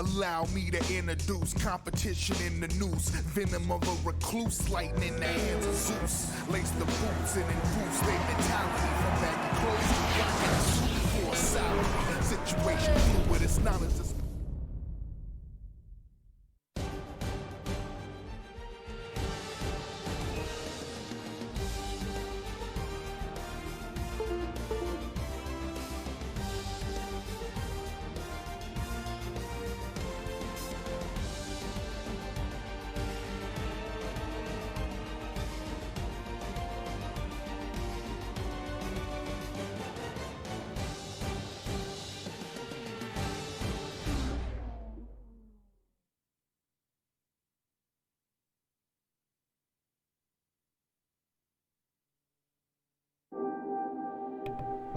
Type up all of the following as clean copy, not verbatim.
Allow me to introduce competition in the noose. Venom of a recluse, lighting in the hands of Zeus. Lace the boots and improve their mentality. From baggy clothes to got suit for a salary. Situation fluid, it's not as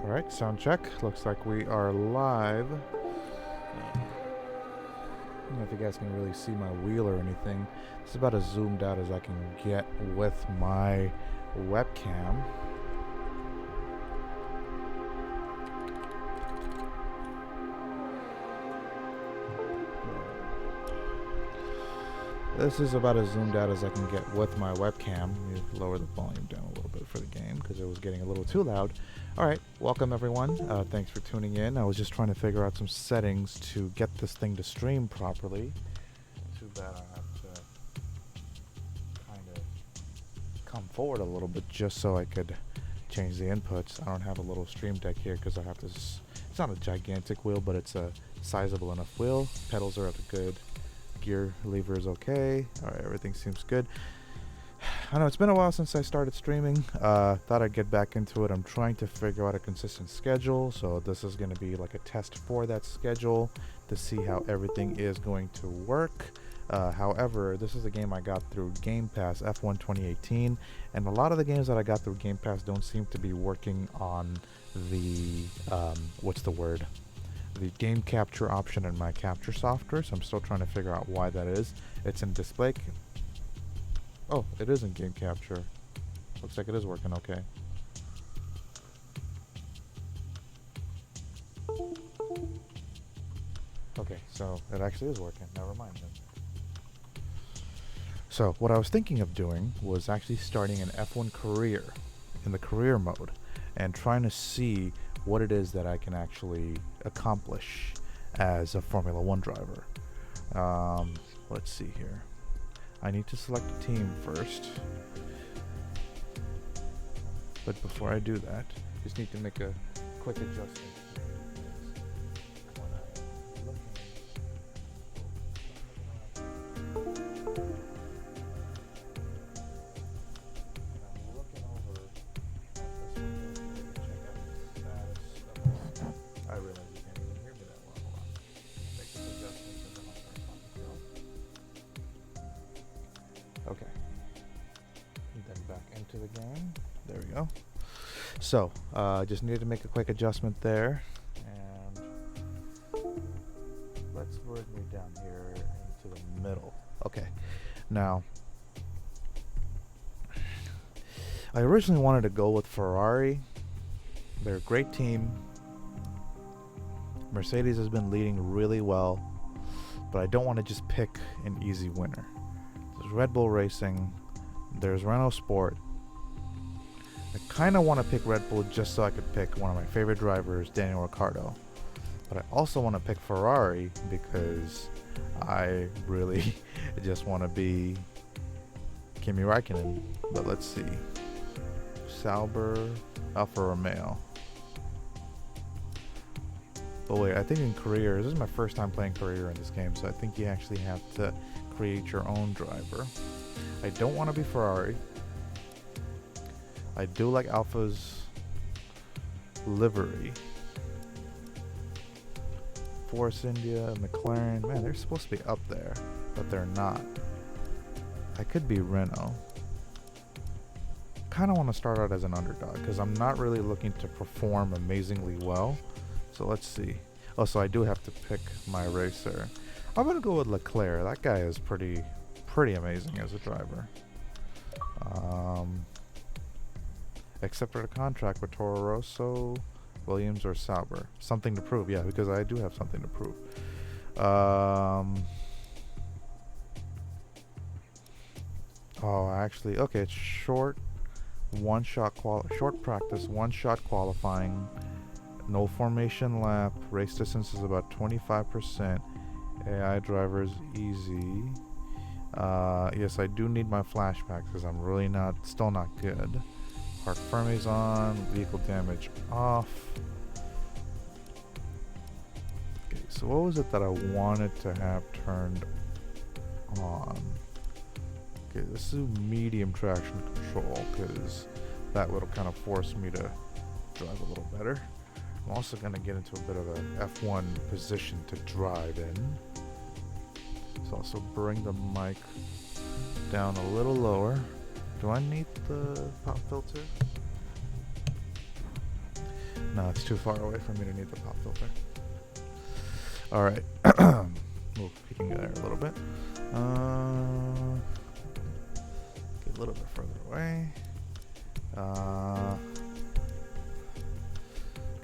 Alright, sound check. Looks like we are live. I don't know if you guys can really see my wheel or anything. It's about as zoomed out as I can get with my webcam. This is about as zoomed out as I can get with my webcam. Let me lower the volume down a little bit for the game because it was getting a little too loud. Alright, welcome everyone. Thanks for tuning in. I was just trying to figure out some settings to get this thing to stream properly. Too bad I have to kind of come forward a little bit just so I could change the inputs. I don't have a little stream deck here because I have this. It's not a gigantic wheel, but it's a sizable enough wheel. Pedals are at a good. Gear lever is okay. Alright, everything seems good. I know it's been a while since I started streaming. Thought I'd get back into it. I'm trying to figure out a consistent schedule, so this is going to be like a test for that schedule to see how everything is going to work. However, this is a game I got through Game Pass F1 2018, and a lot of the games that I got through Game Pass don't seem to be working on the what's the word? The game capture option in my capture software, so I'm still trying to figure out why that is. It's in display. Oh, it is in game capture. Looks like it is working okay. Okay, so it actually is working. Never mind then. So what I was thinking of doing was actually starting an F1 career in the career mode and trying to see what it is that I can actually accomplish as a Formula 1 driver. Let's see here. I need to select a team first. But before I do that, just need to make a quick adjustment. Okay. Then back into the game. There we go. So, just needed to make a quick adjustment there. And let's bring me down here into the middle. Okay. Now, I originally wanted to go with Ferrari. They're a great team. Mercedes has been leading really well, but I don't want to just pick an easy winner. There's Red Bull Racing, there's Renault Sport. I kind of want to pick Red Bull just so I could pick one of my favorite drivers, Daniel Ricciardo. But I also want to pick Ferrari because I really just want to be Kimi Räikkönen. But let's see. Sauber, Alfa Romeo. But wait, I think in career, this is my first time playing career in this game, so I think you actually have to create your own driver. I don't want to be Ferrari. I do like Alpha's livery. Force India, McLaren, man, they're supposed to be up there, but they're not. I could be Renault. Kind of want to start out as an underdog because I'm not really looking to perform amazingly well. So let's see. Oh, so I do have to pick my racer. I'm gonna go with Leclerc. That guy is pretty amazing as a driver. Except for the contract with Toro Rosso, Williams, or Sauber. Something to prove, yeah, because I do have something to prove. Oh, actually, okay, it's short practice, one shot qualifying, no formation lap, race distance is about 25%, AI drivers easy. Yes, I do need my flashbacks because I'm really still not good. Park Fermi's on, vehicle damage off. Okay, so what was it that I wanted to have turned on? Okay, let's do medium traction control because that will kind of force me to drive a little better. I'm also going to get into a bit of an F1 position to drive in. So also bring the mic down a little lower. Do I need the pop filter? No, it's too far away for me to need the pop filter. Alright. We'll peeking there a little bit. Get a little bit further away.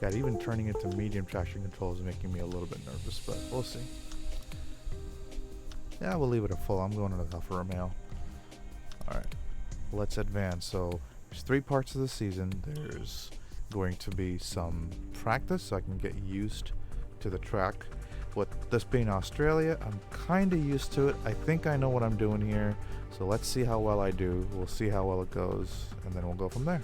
God, even turning into medium traction control is making me a little bit nervous, but we'll see. Yeah, we'll leave it at full. I'm going into the Alfa Romeo. Alright, let's advance. So, there's 3 parts of the season. There's going to be some practice so I can get used to the track. With this being Australia, I'm kind of used to it. I think I know what I'm doing here. So let's see how well I do. We'll see how well it goes, and then we'll go from there.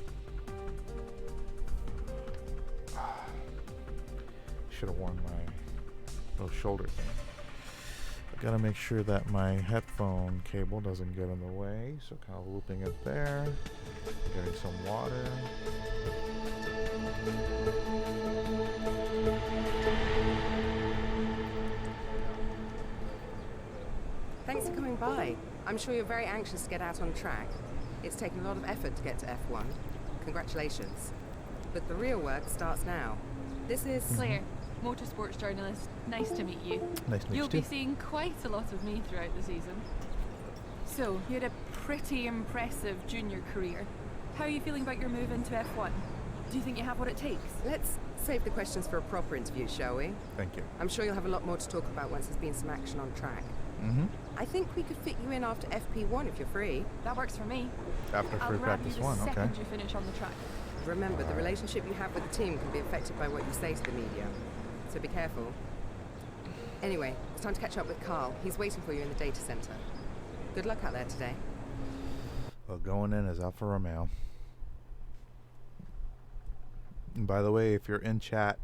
Should have worn my little shoulder thing. I gotta make sure that my headphone cable doesn't get in the way, so kind of looping it there, getting some water. Thanks for coming by. I'm sure you're very anxious to get out on track. It's taken a lot of effort to get to F1. Congratulations. But the real work starts now. This is... Claire, motorsports journalist. Nice to meet you. Nice to meet you You'll too. be seeing quite a lot of me throughout the season. So, you had a pretty impressive junior career. How are you feeling about your move into F1? Do you think you have what it takes? Let's save the questions for a proper interview, shall we? Thank you. I'm sure you'll have a lot more to talk about once there's been some action on track. Mm-hmm. I think we could fit you in after FP1 if you're free. That works for me. After I'll free grab practice you the 1, okay. second you finish on the track. Remember, the relationship you have with the team can be affected by what you say to the media. So be careful. Anyway, it's time to catch up with Carl. He's waiting for you in the data center. Good luck out there today. Well, going in as Alfa Romeo. And by the way, if you're in chat,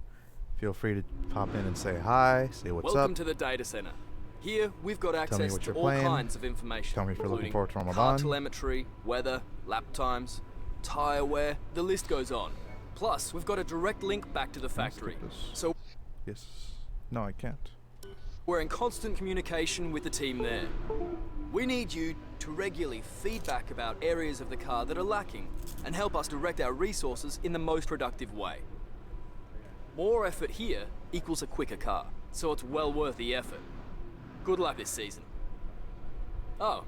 feel free to pop in and say hi, say what's up. Welcome to the data center. Here, we've got access to all kinds of information. Tell me if you're looking including forward to car Ramadan. telemetry, weather, lap times, tire wear, the list goes on. Plus, we've got a direct link back to the factory. So Yes. No, I can't. we're in constant communication with the team there. We need you to regularly feedback about areas of the car that are lacking and help us direct our resources in the most productive way. More effort here equals a quicker car, so it's well worth the effort. Good luck this season. Oh,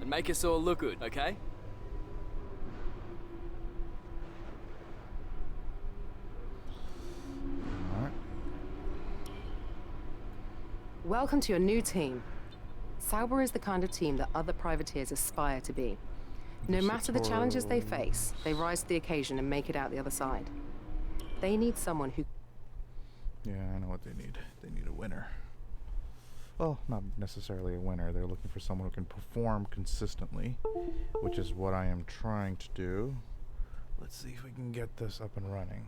and make us all look good, okay? Alright. Welcome to your new team. Sauber is the kind of team that other privateers aspire to be. No matter the challenges they face, they rise to the occasion and make it out the other side. They need someone who... Yeah, I know what they need. They need a winner. Well, not necessarily a winner. They're looking for someone who can perform consistently, which is what I am trying to do. Let's see if we can get this up and running.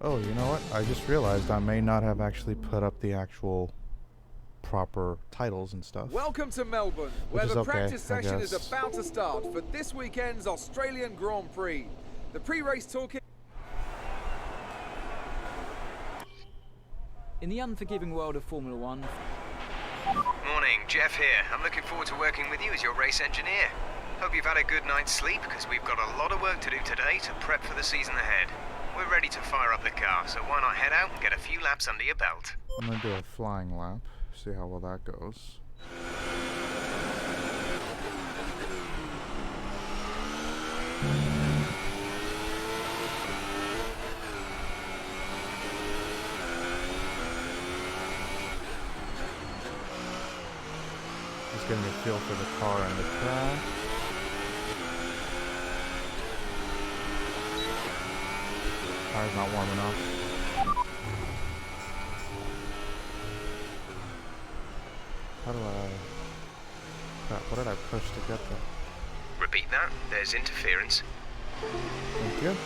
Oh, you know what? I just realized I may not have actually put up the actual proper titles and stuff. Welcome to Melbourne, where Which is the okay, practice I session is guess. about to start for this weekend's Australian Grand Prix. The pre-race toolkit. In the unforgiving world of Formula One, Morning, Jeff here. I'm looking forward to working with you as your race engineer. Hope you've had a good night's sleep, because we've got a lot of work to do today to prep for the season ahead. We're ready to fire up the car, so why not head out and get a few laps under your belt? I'm gonna do a flying lap, see how well that goes. getting a feel for the car and the track. Tire's not warm enough. How do I... Crap, what did I push to get there? Repeat that. There's interference. Thank you.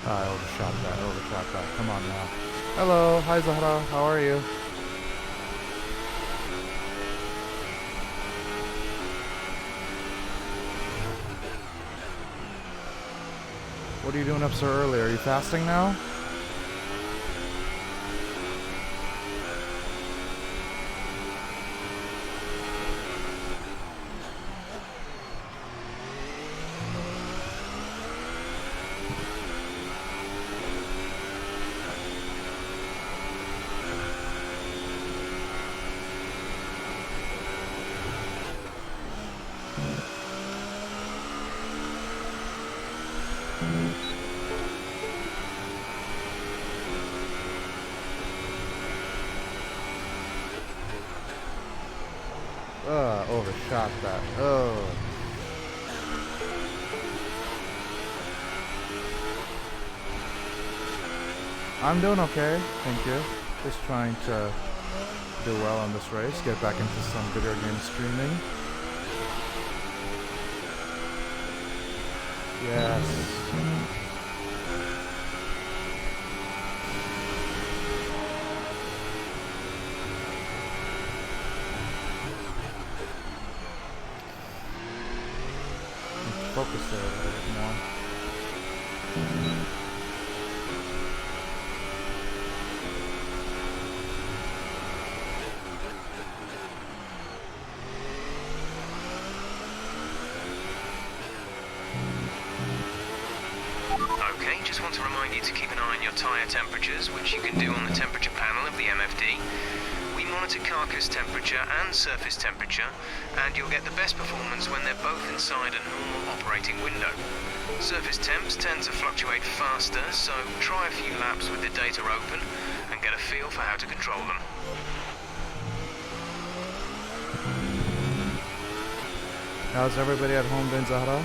I overshot that. Come on now. Hello, hi Zahra, how are you? What are you doing up so early? Are you fasting now? Overshot that. Oh. I'm doing okay, thank you. Just trying to do well on this race, get back into some video game streaming. Yes. Focus there a little bit more. Okay, just want to remind you to keep an eye on your tyre temperatures, which you can do on the temperature panel of the MFD. We monitor carcass temperature and surface temperature, and you'll get the best performance when they're both inside a normal operating window. Surface temps tend to fluctuate faster, so try a few laps with the data open and get a feel for how to control them. How's everybody at home been, Zahra?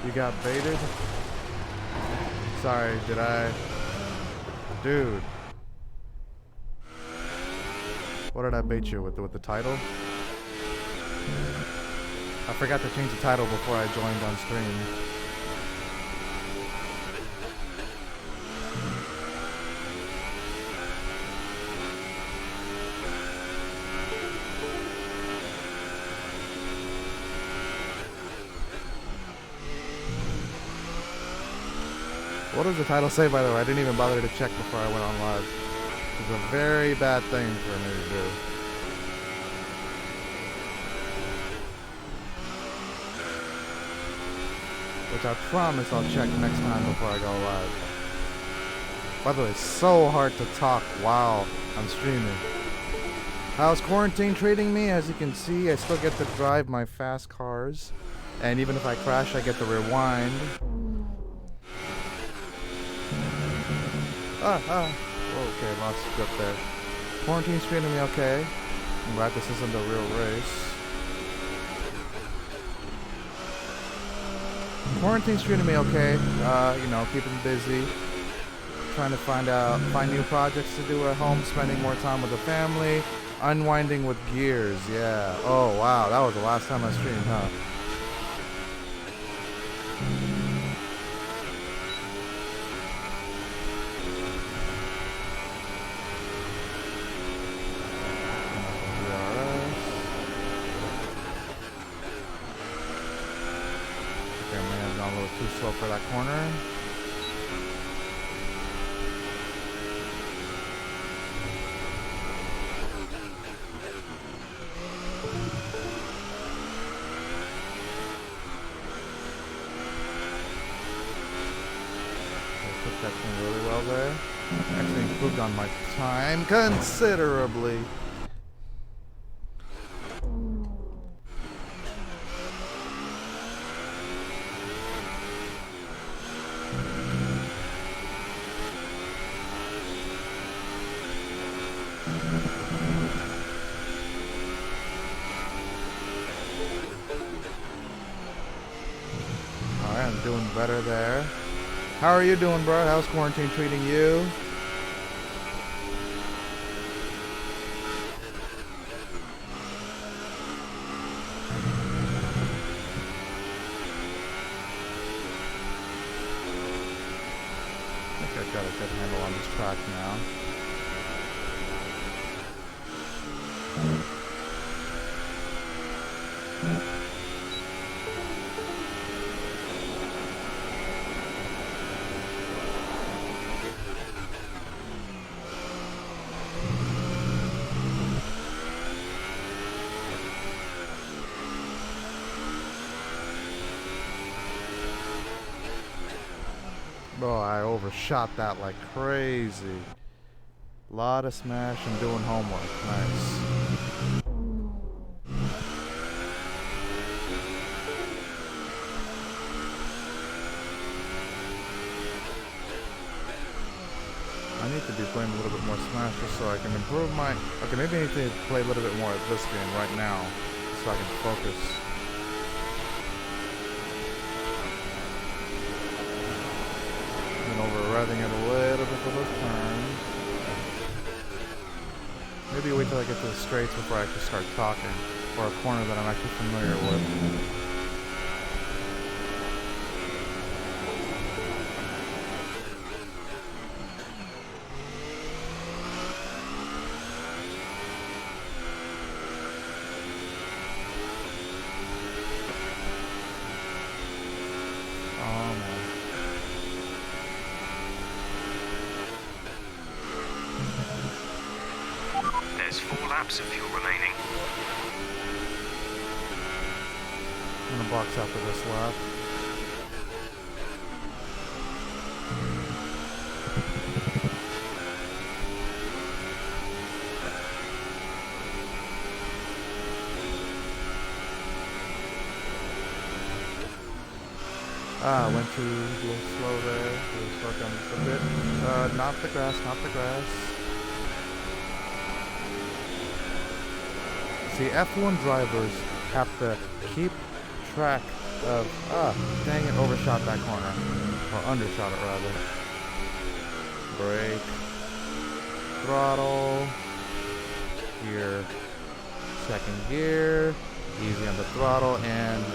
You got baited? Sorry, did I? Dude. What did I bait you with the title? I forgot to change the title before I joined on stream. What does the title say, by the way? I didn't even bother to check before I went on live. It's a very bad thing for me to do. Which I promise I'll check next time before I go live. By the way, it's so hard to talk while I'm streaming. How's quarantine treating me? As you can see, I still get to drive my fast cars. And even if I crash, I get to rewind. Okay, lost grip there. Quarantine's treating me okay. I'm glad this isn't a real race. Quarantine's treating me okay. You know, keeping busy. Trying to find new projects to do at home. Spending more time with the family. Unwinding with gears, yeah. Oh, wow, that was the last time I streamed, huh? Too slow for that corner. I took that thing really well there. Actually improved on my time considerably. I'm doing better there. How are you doing, bro? How's quarantine treating you? I think I've got a good handle on this track now. Bro, I overshot that like crazy. Lot of smash and doing homework. Nice. I need to be playing a little bit more Smash just so I can improve my... Okay, maybe I need to play a little bit more of this game right now so I can focus. Over-revving it a little bit for those turns. Maybe wait till I get to the straights before I actually start talking. Or a corner that I'm actually familiar with. There's 4 laps of fuel remaining. I'm gonna box after this lap. Went too a little slow there. We'll start down just a bit. Not the grass, not the grass. See, F1 drivers have to keep track of, dang it, overshot that corner. Or undershot it rather. Brake. Throttle. Gear. Second gear. Easy on the throttle and,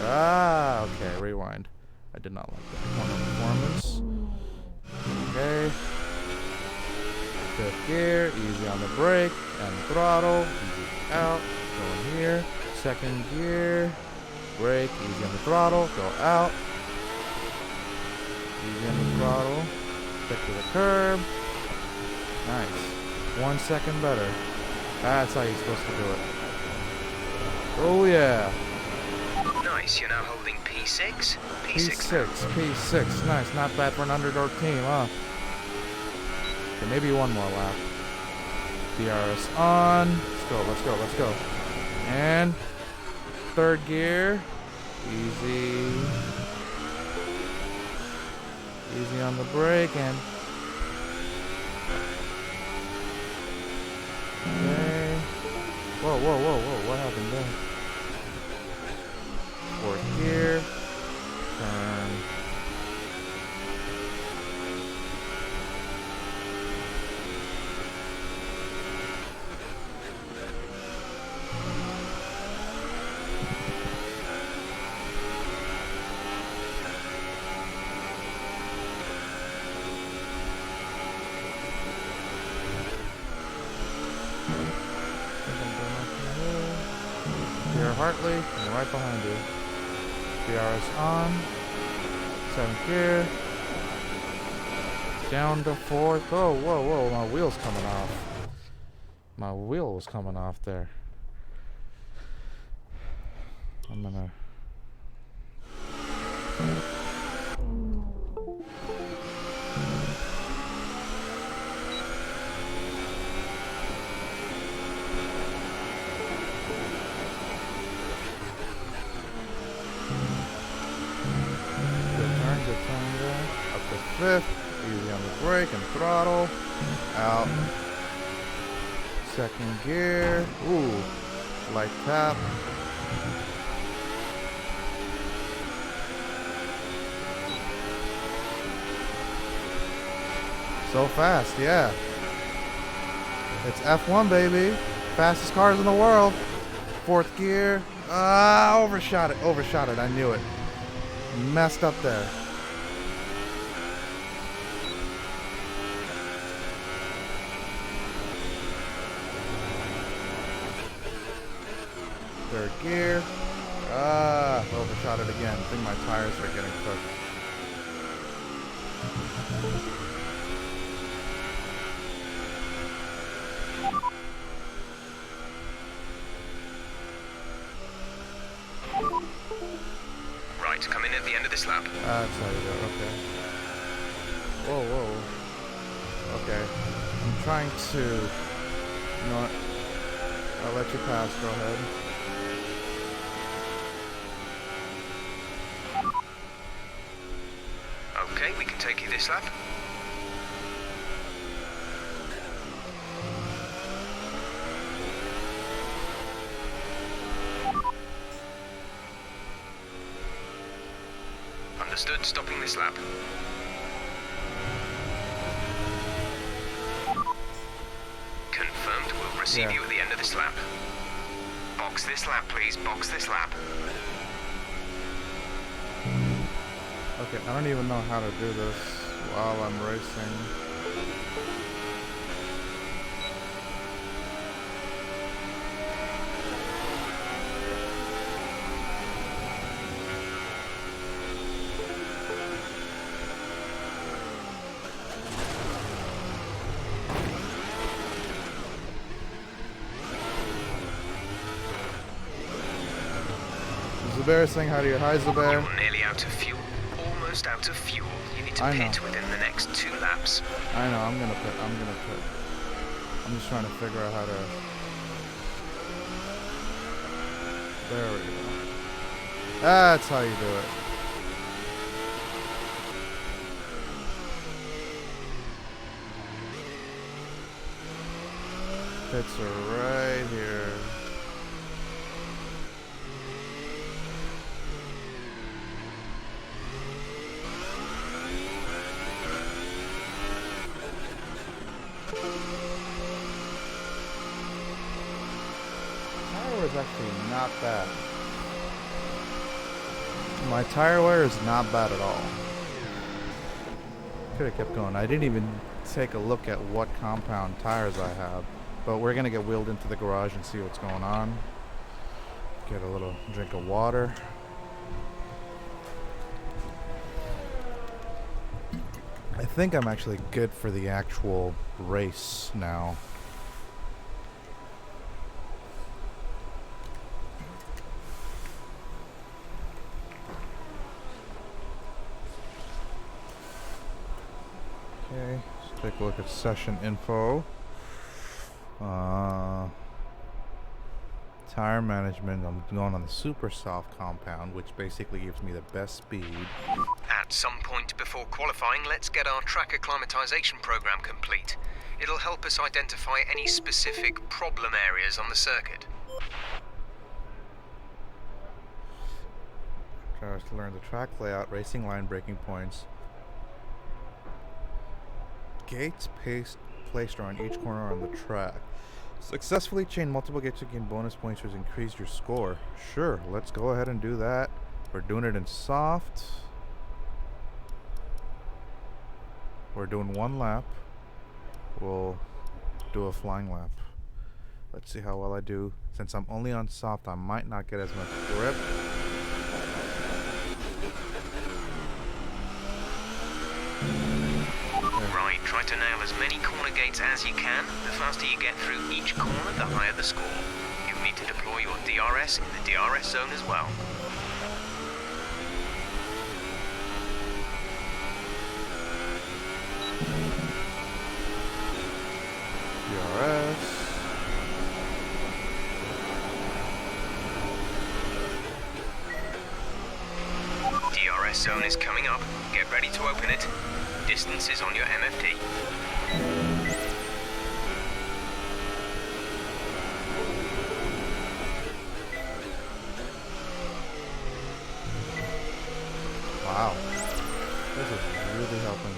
okay, rewind. I did not like that corner performance. Okay. Fifth gear, easy on the brake and throttle. Easy out. Going here. Second gear. Brake, easy on the throttle. Go out. Easy on the throttle. Stick to the curb. Nice. 1 second better. That's how you're supposed to do it. Oh yeah. Nice, you're now holding P6. P6. Nice. Not bad for an underdog team, huh? Okay, maybe one more lap. DRS on. Let's go. And third gear. Easy on the brake and okay. Whoa, what happened there? Fourth gear. Turn. Hartley, and right behind you. DRS on. 7th gear. Down to 4th. Oh, whoa, my wheel's coming off. My wheel was coming off there. I'm gonna... Up to 5th, easy on the brake and throttle, out, second gear, ooh, light tap, so fast, yeah, it's F1 baby, fastest cars in the world, 4th gear, overshot it, I knew it, messed up there. Third gear. Overshot it again. I think my tires are getting cooked. Right, come in at the end of this lap. That's how you do it, okay. Whoa. Okay. I'm trying to... You know what? I'll let you pass, go ahead. Okay, we can take you this lap. Understood, stopping this lap. Confirmed, we'll receive you at the end of this lap. Box this lap, please, box this lap. Okay, I don't even know how to do this while I'm racing. Zubair saying hi to you. Hi, Zubair. You're nearly out of fuel. Almost out of fuel. You need to pit within the next 2 laps. I know, I'm gonna pit. I'm just trying to figure out how to... There we go. That's how you do it. Pits are right here. not bad. My tire wear is not bad at all. Could have kept going. I didn't even take a look at what compound tires I have, but we're gonna get wheeled into the garage and see what's going on. Get a little drink of water. I think I'm actually good for the actual race now. Okay, let's take a look at session info. Tire management, I'm going on the super soft compound, which basically gives me the best speed. At some point before qualifying, let's get our track acclimatization program complete. It'll help us identify any specific problem areas on the circuit. Drivers to learn the track layout, racing line, braking points. Gates placed around each corner on the track. Successfully chain multiple gates to gain bonus points or increase your score. Sure, let's go ahead and do that. We're doing it in soft. We're doing one lap. We'll do a flying lap. Let's see how well I do. Since I'm only on soft, I might not get as much grip. Right, try to nail as many corner gates as you can. The faster you get through each corner, the higher the score. You'll need to deploy your DRS in the DRS zone as well. DRS. DRS zone is coming up. Get ready to open it. Distance is on your MFT. Wow. This is really helping me.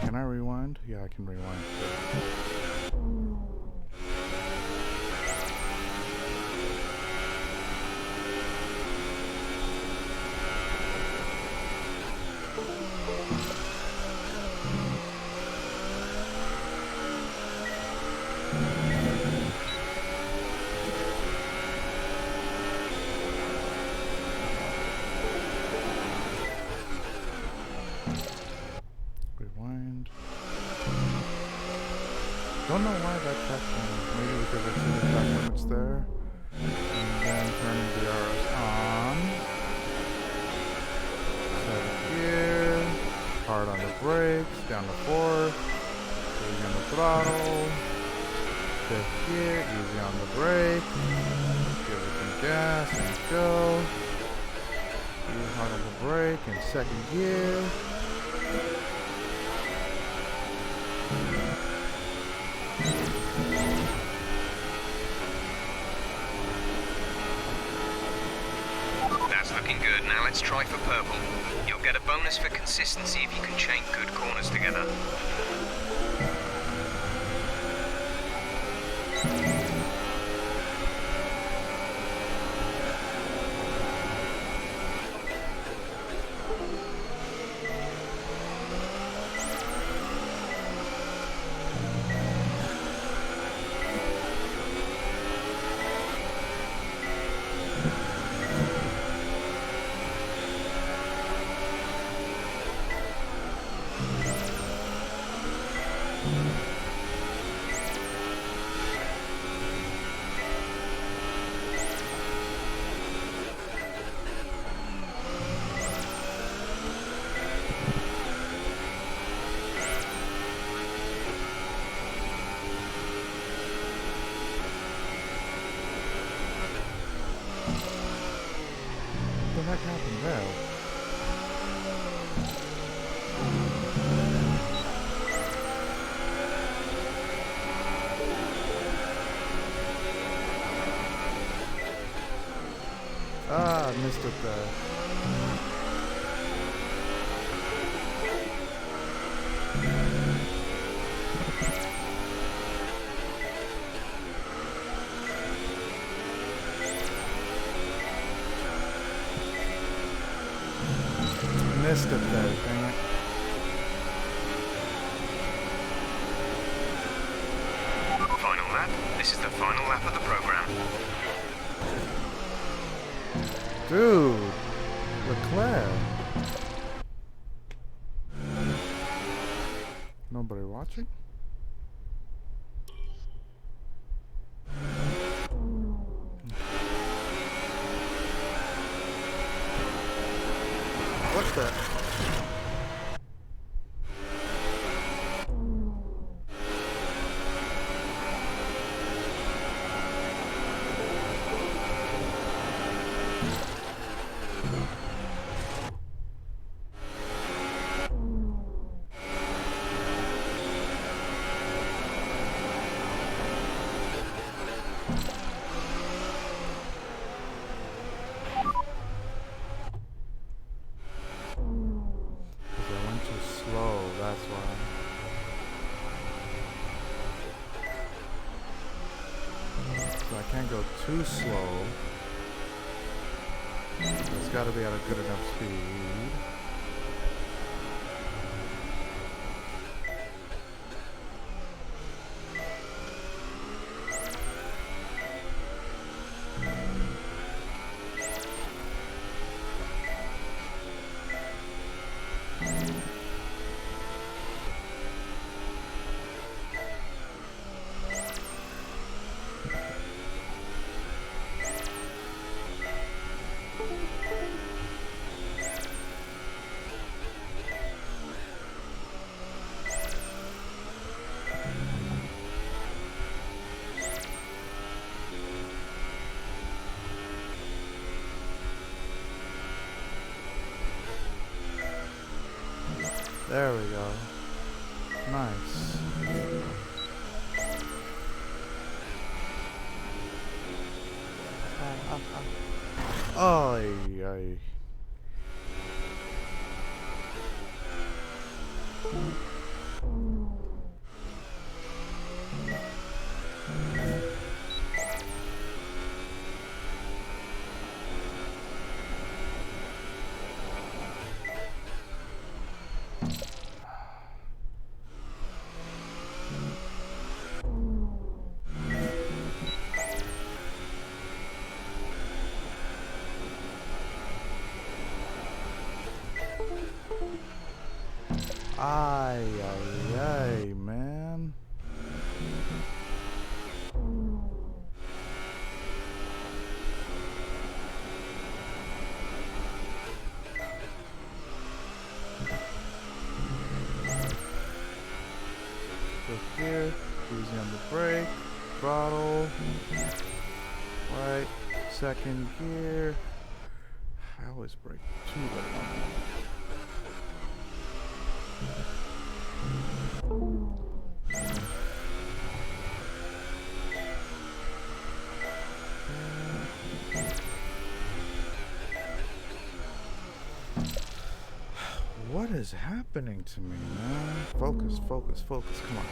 Can I rewind? Yeah, I can rewind. Rewind. Don't know why that track changed. Maybe because I see the track limits there. And then turning the DRS on. Second gear. Hard on the brakes. Down to fourth. Easy on the throttle. Fifth gear. Easy on the brake. Give it some gas and go. Easy hard on the brake in second gear. That's looking good. Now let's try for purple. You'll get a bonus for consistency if you can chain good corners together. Missed it there. Missed it there, dang it. Final lap. This is the final lap of the program. Dude, Leclerc. Nobody watching? What's that? Too slow. It's got to be at a good enough speed. There we go. Nice. Ay, ay. Ay, ay, ay, man. So here, easy on the brake, throttle, right, second gear. I always brake too late. What is happening to me, man? Focus, focus, focus. Come on.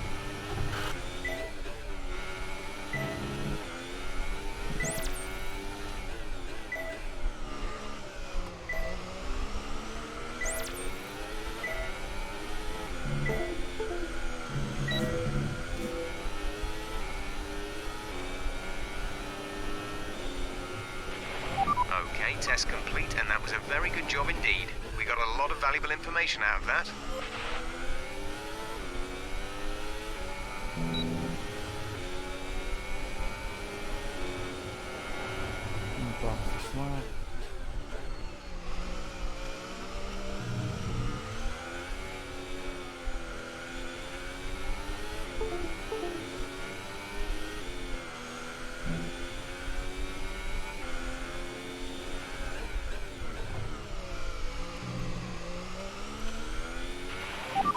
Okay, test complete, and that was a very good job indeed. We got a lot of valuable information out of that. Box the slot.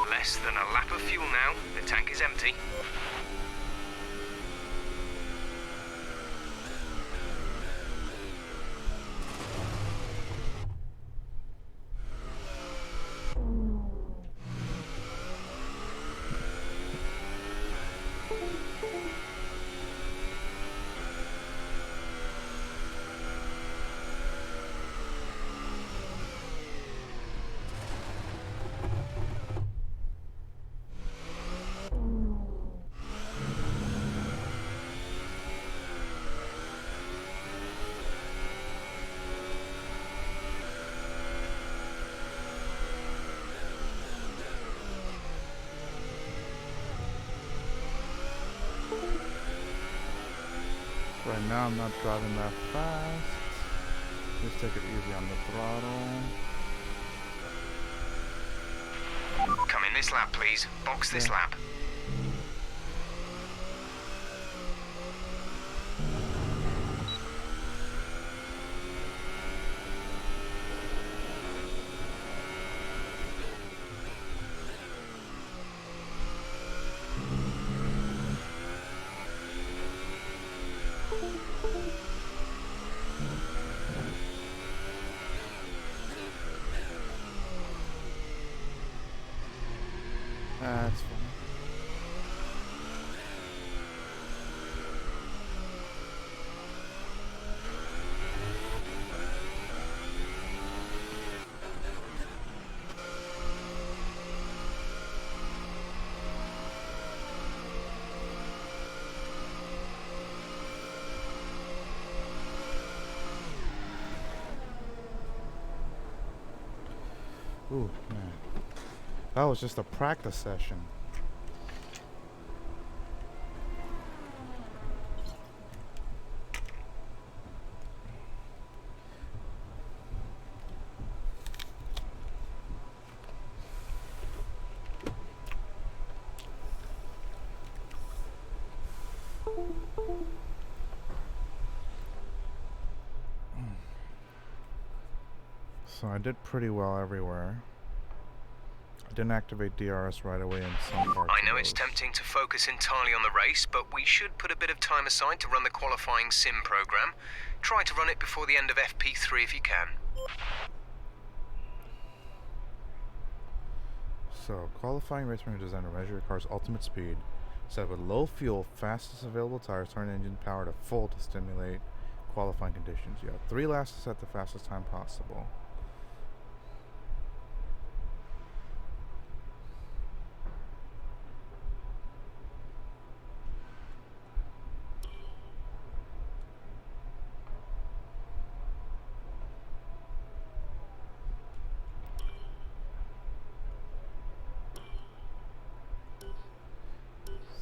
Less than a lap of fuel now. The tank is empty. Right now I'm not driving that fast. Just take it easy on the throttle. Come in this lap, please. Box this Yeah. lap. That's fine. Ooh, man. That was just a practice session. So I did pretty well everywhere. I didn't activate DRS right away in some parts. I know of it's those. tempting to focus entirely on the race, but we should put a bit of time aside to run the qualifying sim program. Try to run it before the end of FP3 if you can. So, qualifying race manager design to measure your car's ultimate speed. Set with low fuel, fastest available tires, turn engine power to full to stimulate qualifying conditions. You have 3 laps to set the fastest time possible.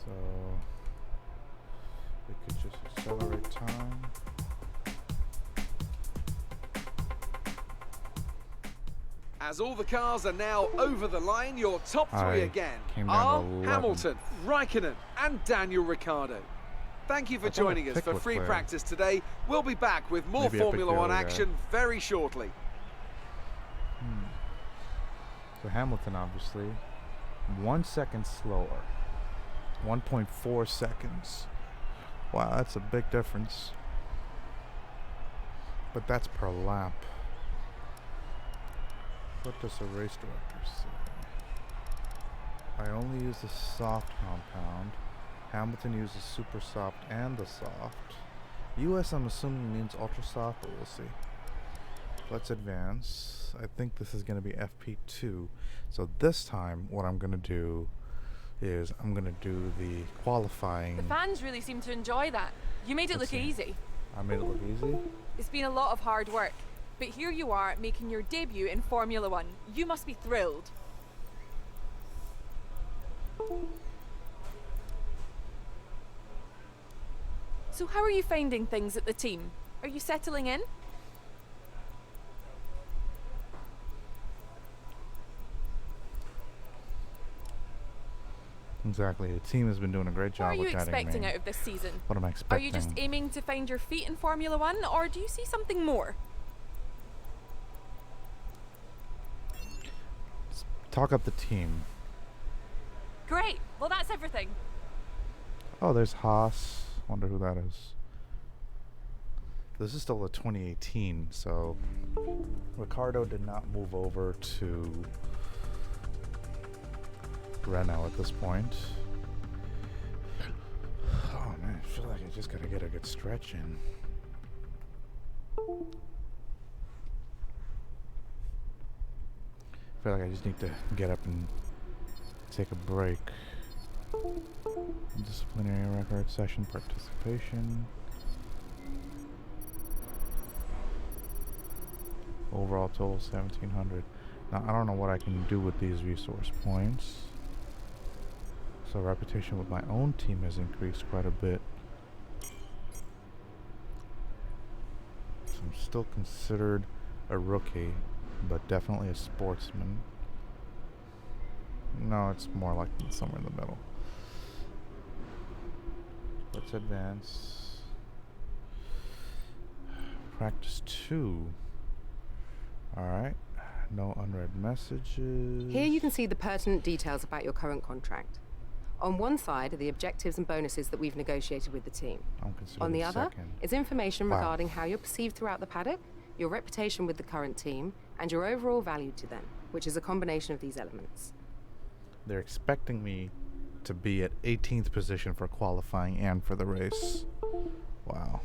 So we could just accelerate time. As all the cars are now over the line, your top three I again came down are to 11. Hamilton, Raikkonen and Daniel Ricciardo. Thank you for I thought I joining us picked for free Leclerc. practice today. We'll be back with more Maybe I picked Formula the One other guy. action very shortly. So Hamilton, obviously, 1 second slower. 1.4 seconds. Wow, that's a big difference. But that's per lap. What does the race director say? I only use the soft compound. Hamilton uses super soft and the soft. US, I'm assuming, means ultra soft, but we'll see. Let's advance. I think this is going to be FP2. So this time, what I'm going to do is I'm going to do the qualifying. The fans really seem to enjoy that. You made it Let's look see. easy. I made it look easy. It's been a lot of hard work. But here you are, making your debut in Formula One. You must be thrilled. So how are you finding things at the team? Are you settling in? Exactly. The team has been doing a great What job are you of guiding expecting me. out of this season? What am I Are expecting? you just aiming to find your feet in Formula One, or do you see something more? Talk up the team. Great. Well, that's everything. Oh, there's Haas. Wonder who that is. This is still a 2018, so Ricardo did not move over to Renault at this point. Oh man, I feel like I just gotta get a good stretch in. I feel like I just need to get up and take a break. Disciplinary record, session participation. Overall total 1700. Now I don't know what I can do with these resource points. So reputation with my own team has increased quite a bit. I'm still considered a rookie, but definitely a sportsman. No, it's more like somewhere in the middle. Let's advance. Practice 2. Alright. No unread messages. Here you can see the pertinent details about your current contract. On one side are the objectives and bonuses that we've negotiated with the team. I'm considered On the a other second. is information Wow. regarding how you're perceived throughout the paddock, your reputation with the current team, and your overall value to them, which is a combination of these elements. They're expecting me to be at 18th position for qualifying and for the race. Wow.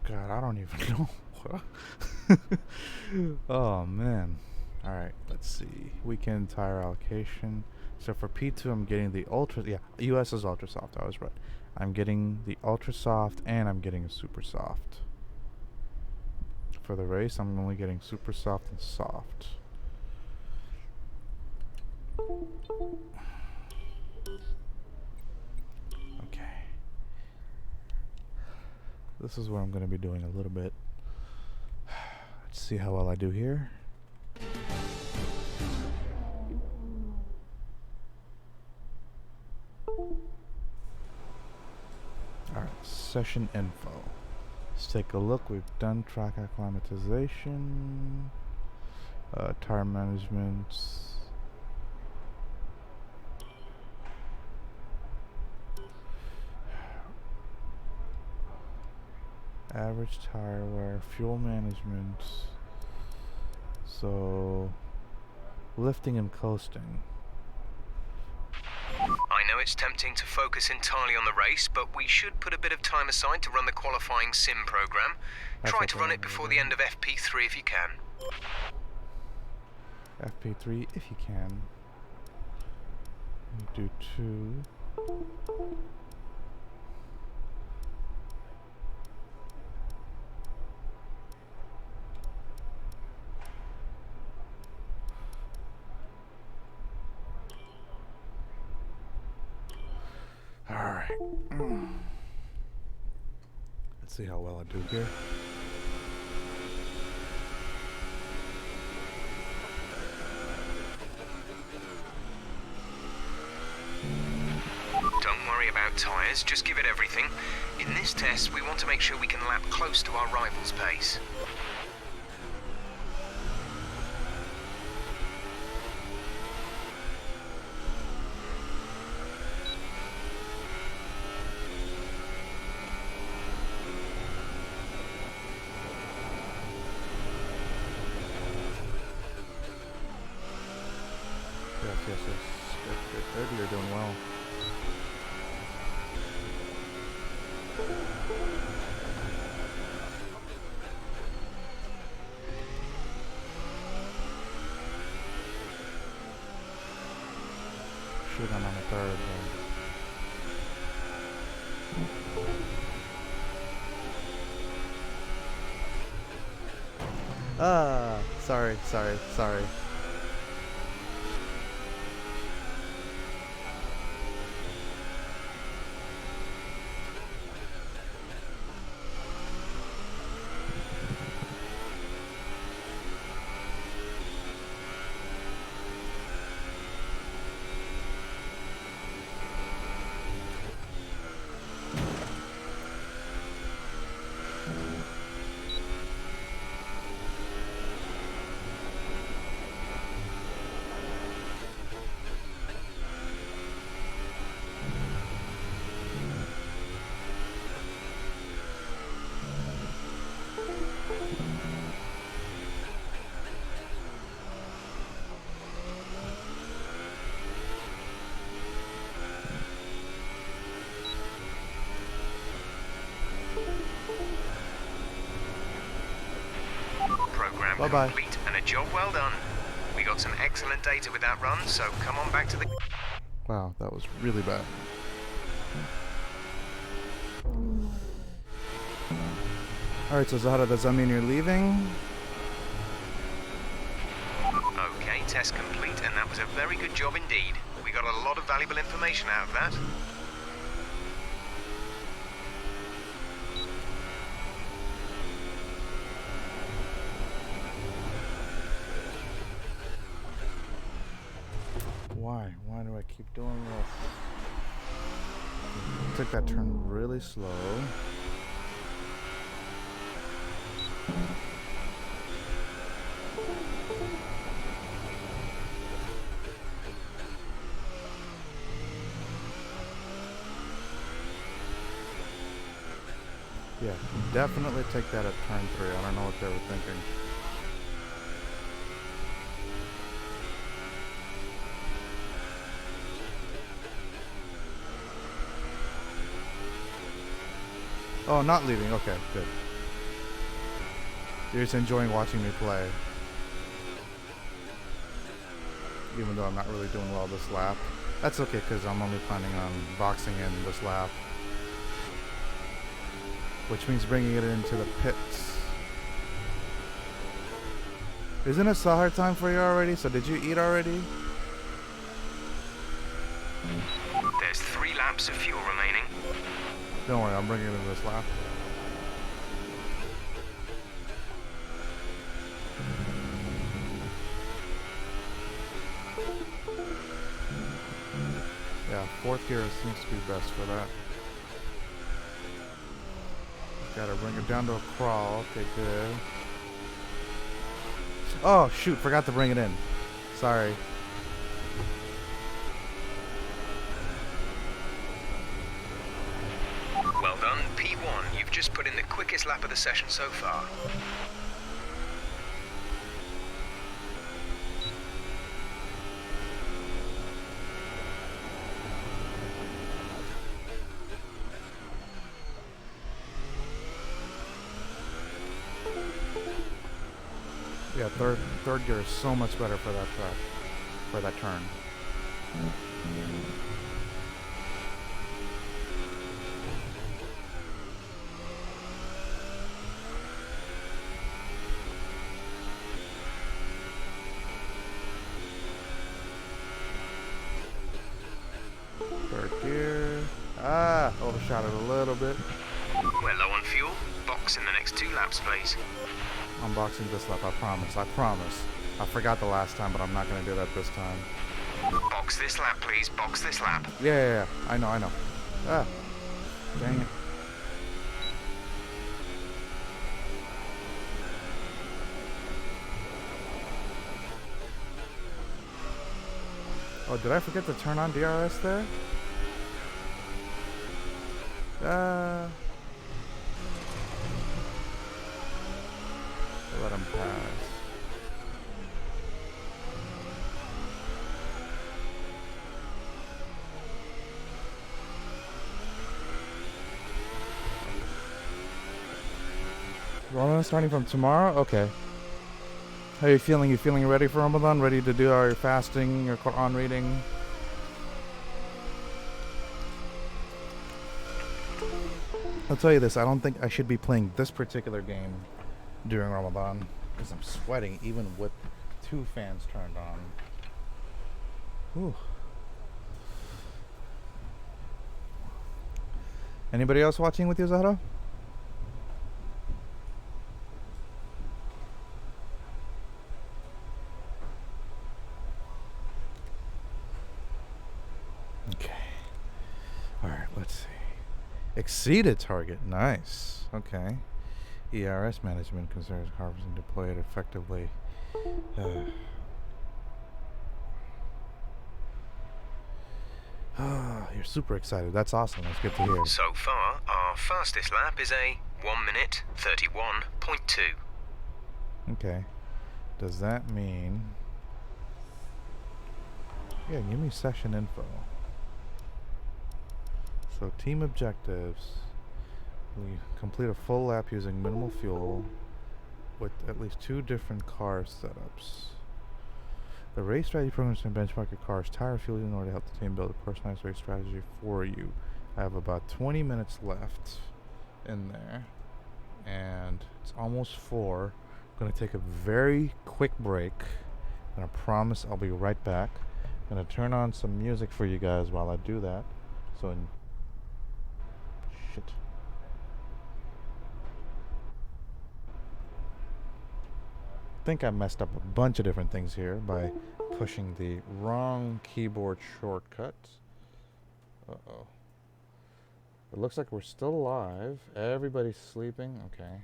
God, I don't even know. Oh, man. Alright, let's see. Weekend tire allocation. So for P2, I'm getting the Ultra... Yeah, US is Ultra Soft. I was right. I'm getting the Ultra Soft and I'm getting a Super Soft. For the race, I'm only getting Super Soft and Soft. Okay. This is what I'm going to be doing a little bit. Let's see how well I do here. Alright, session info. Let's take a look. We've done track acclimatization, tire management. Average tire wear, fuel management. So, lifting and coasting. I know it's tempting to focus entirely on the race, but we should put a bit of time aside to run the qualifying sim program. Try to run it before the end of FP3 if you can. FP3 if you can. Do 2. Alright. Let's see how well I do here. Don't worry about tyres, just give it everything. In this test, we want to make sure we can lap close to our rival's pace. Yes. Good. You're doing well. Shoot, I'm on the third. Sorry. Bye-bye. complete and a job well done. We got some excellent data with that run, so come on back to the... Wow, that was really bad. Alright, so Zahara, does that mean you're leaving? Okay, test complete, and that was a very good job indeed. We got a lot of valuable information out of that. Why? Why do I keep doing this? Took that turn really slow. Yeah, definitely take that at turn 3. I don't know what they were thinking. Oh, not leaving. Okay, good. You're just enjoying watching me play. Even though I'm not really doing well this lap. That's okay, because I'm only planning on boxing in this lap. Which means bringing it into the pits. Isn't it Sahar time for you already? So did you eat already? There's 3 laps of fuel remaining. Don't worry, I'm bringing it in this lap. Yeah, 4th gear seems to be best for that. Gotta bring it down to a crawl. Okay, good. Oh, shoot, forgot to bring it in. Sorry. Well done, P1. You've just put in the quickest lap of the session so far. Yeah, third gear is so much better for that track, for that turn. Third gear. Ah, overshot it a little bit. We're low on fuel. Box in the next 2 laps, please. I'm boxing this lap, I promise. I promise. I forgot the last time, but I'm not going to do that this time. Box this lap, please. Box this lap. Yeah. I know. Ah, dang it. Oh, did I forget to turn on DRS there? Let him pass. Ramadan starting from tomorrow? Okay. How are you feeling? You feeling ready for Ramadan? Ready to do all your fasting, your Quran reading? I'll tell you this, I don't think I should be playing this particular game during Ramadan because I'm sweating even with 2 fans turned on. Whew. Anybody else watching with you, Zahra? Okay. Alright, let's see. Exceeded target. Nice. Okay. ERS management concerns harvesting deploy it effectively. You're super excited. That's awesome. That's good to hear. So far, our fastest lap is a 1 minute 31.2. Okay. Does that mean... Yeah, give me session info. So team objectives. We complete a full lap using minimal fuel. with at least 2 different car setups. The race strategy program is to benchmark your car's tire fuel in order to help the team build a personalized race strategy for you. I have about 20 minutes left in there, and it's almost 4. I'm going to take a very quick break, and I promise I'll be right back. I'm going to turn on some music for you guys while I do that. So, shit. I think I messed up a bunch of different things here by pushing the wrong keyboard shortcut. Uh-oh. It looks like we're still alive. Everybody's sleeping. Okay.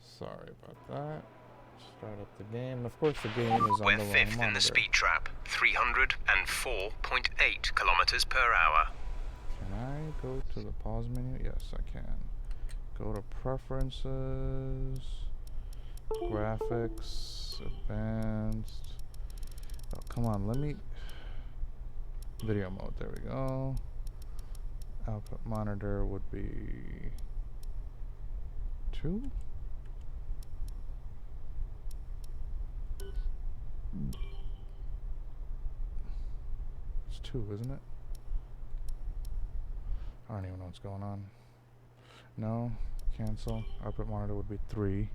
Sorry about that. Start up the game. Of course, the game is on We're the wrong 5th in monitor. the speed trap, 304.8 kilometers per hour. Can I go to the pause menu? Yes, I can. Go to preferences, graphics, advanced. Oh, come on, let me. Video mode, there we go. Output monitor would be 2. It's 2, isn't it? I don't even know what's going on. No, cancel. Output monitor would be 3.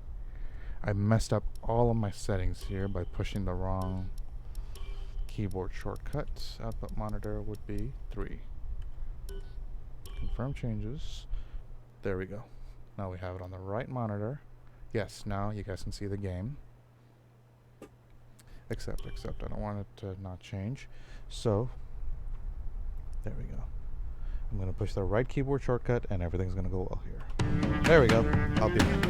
I messed up all of my settings here by pushing the wrong keyboard shortcut. Output monitor would be 3. Confirm changes. There we go. Now we have it on the right monitor. Yes, now you guys can see the game. Except, I don't want it to not change. So, there we go. I'm going to push the right keyboard shortcut and everything's going to go well here. There we go. I'll be back.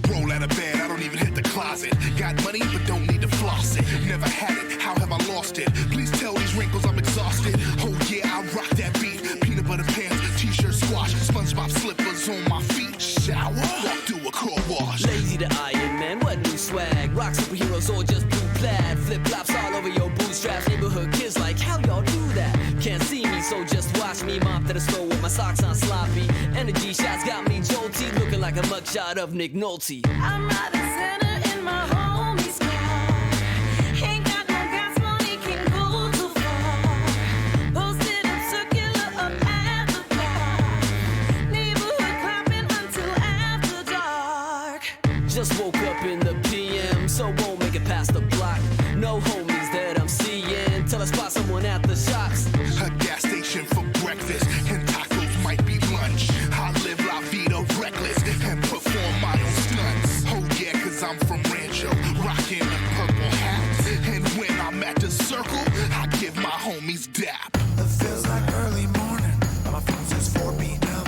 Roll out of bed, I don't even hit the closet. Got money, but don't need to floss it. Never had it, how have I lost it? Please tell these wrinkles I'm exhausted. Oh yeah, I rock that beat. Peanut butter pants, t-shirt squash, SpongeBob slippers on my feet. Shower, walk through a car wash. Lazy to Iron Man, what new swag? Rock superheroes or just blue plaid? Flip-flops all over your bootstraps. Neighborhood kids like, how y'all do that? Can't see me, so just watch me. Mop to the store with my socks on sloppy. Energy shots got me jolty, looking like a mugshot of Nick Nolte. I'm riding center in my homie's car. Ain't got no gas money, can't go too far. Posted up circular up at the park. Neighborhood clapping until after dark. Just woke up in the PM, so won't make it past the block. No homies that I'm seeing, till I spot someone at the shops. A gas station for breakfast, and tacos might be lunch. I live la vida reckless and perform my own stunts. Oh yeah, cause I'm from Rancho, rocking a purple hat. And when I'm at the circle, I give my homies dap. It feels like early morning, my phone says 4 p.m.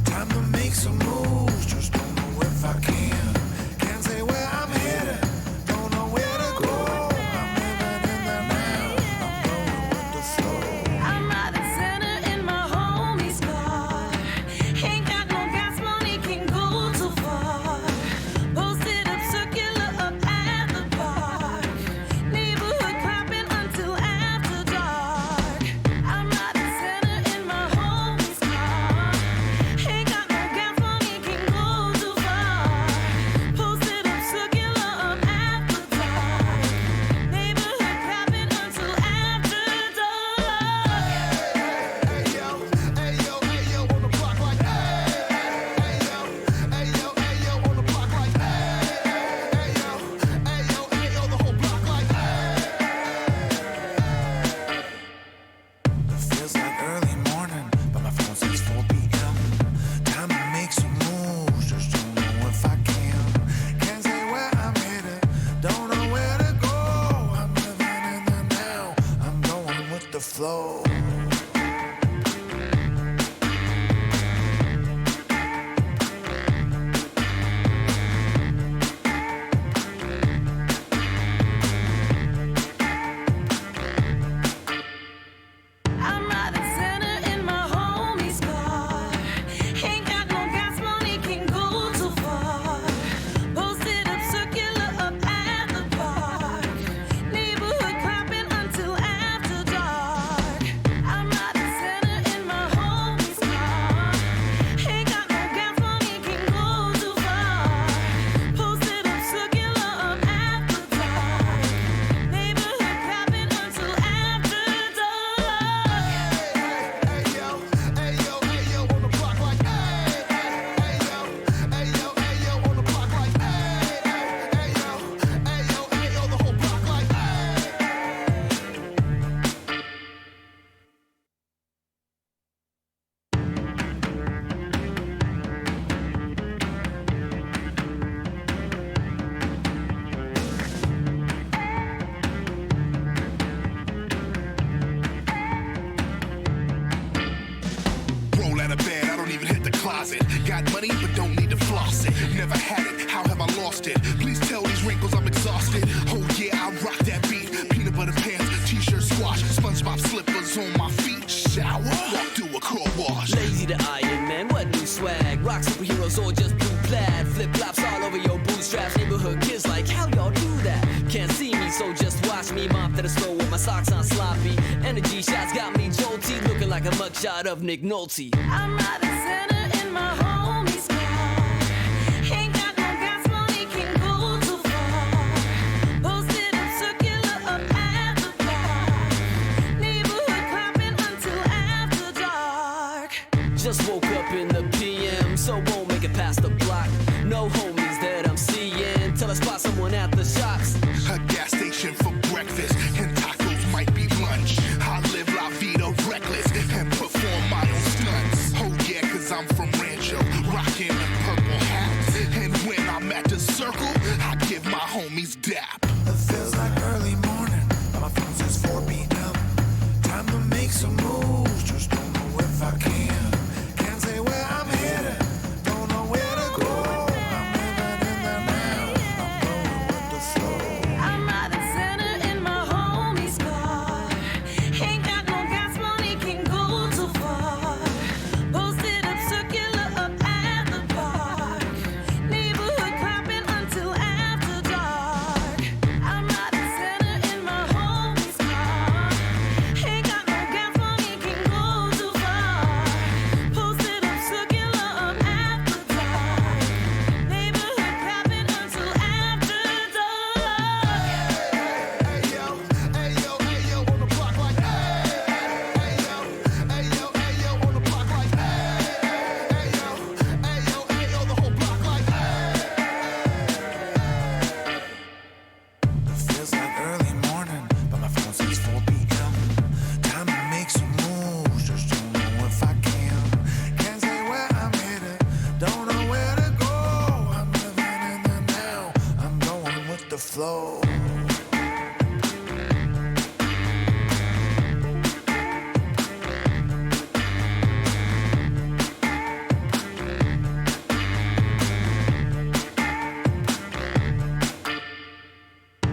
Time to make some moves, just don't know if I can. Can't say where I'm headed, don't know where to go. I'm living in the now, I'm going with the flow. I'm riding center in my homie's car. Ain't got no gas money, can't go too far. Posted up circular up at the park. Neighborhood clapping until after dark. Got money, but don't need to floss it. Never had it, how have I lost it? Please tell these wrinkles I'm exhausted. Oh yeah, I rock that beat. Peanut butter pants, t-shirt squash, SpongeBob slippers on my feet. Shower, walk through a car wash. Lazy to Iron Man, what new swag? Rock superheroes or just blue plaid? Flip-flops all over your bootstraps. Neighborhood kids like, how y'all do that? Can't see me, so just watch me. Mop to the store with my socks on sloppy. Energy shots got me jolty, looking like a mugshot of Nick Nolte. I'm not a center in my homie's car. Ain't got no gas money, can't go too far. Posted up circular up at the park. Neighborhood clapping until after dark. Just woke up in the PM, so won't make it past the block. No homies that I'm seeing, till I spot someone at the shops. A gas station for breakfast, and tacos might be lunch. I live la vida reckless, and perform my own stunts. Oh yeah, cause I'm from Rancho, rocking a purple hat. And when I'm at the circle, I give my homies dap. It feels like early morning, but my phone says 4 p.m. Time to make some moves, just don't know if I can. Can't say where I'm headed, don't know where to go. I'm living in the now, I'm going with the flow. I'm not a center in my homie's car. Ain't got no gas money, can't go too far. Posted up circular up at the park. Neighborhood clapping until after dark. I'm not a center in my homie's car. Ain't got no gas money, can't go too far. Posted up circular up at the park. Neighborhood clapping until after dark. Hey yo, on the block like hey yo, on the block like hey yo, the whole block like It feels like early morning, but my phone says 4 p.m. Time to make some moves, just don't know if I can. Can't say where I'm headed, don't know where to go. I'm living in the now, I'm going with the flow.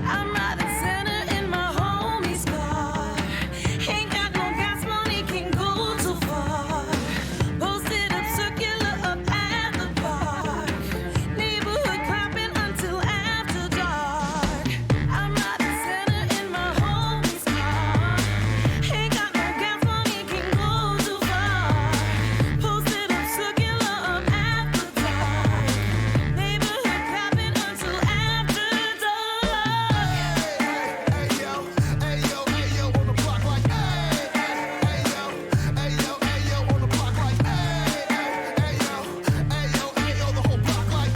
I'm not a center in my homie's car. Ain't got no gas money, can't go too far. Posted up circular up at the park. Neighborhood clapping until after dark. I'm not a center in my homie's car. Ain't got no gas money, can't go too far. Posted up circular up at the park. Neighborhood clapping until after dark. hey yo, on the block like hey yo, on the block like hey yo, the whole block like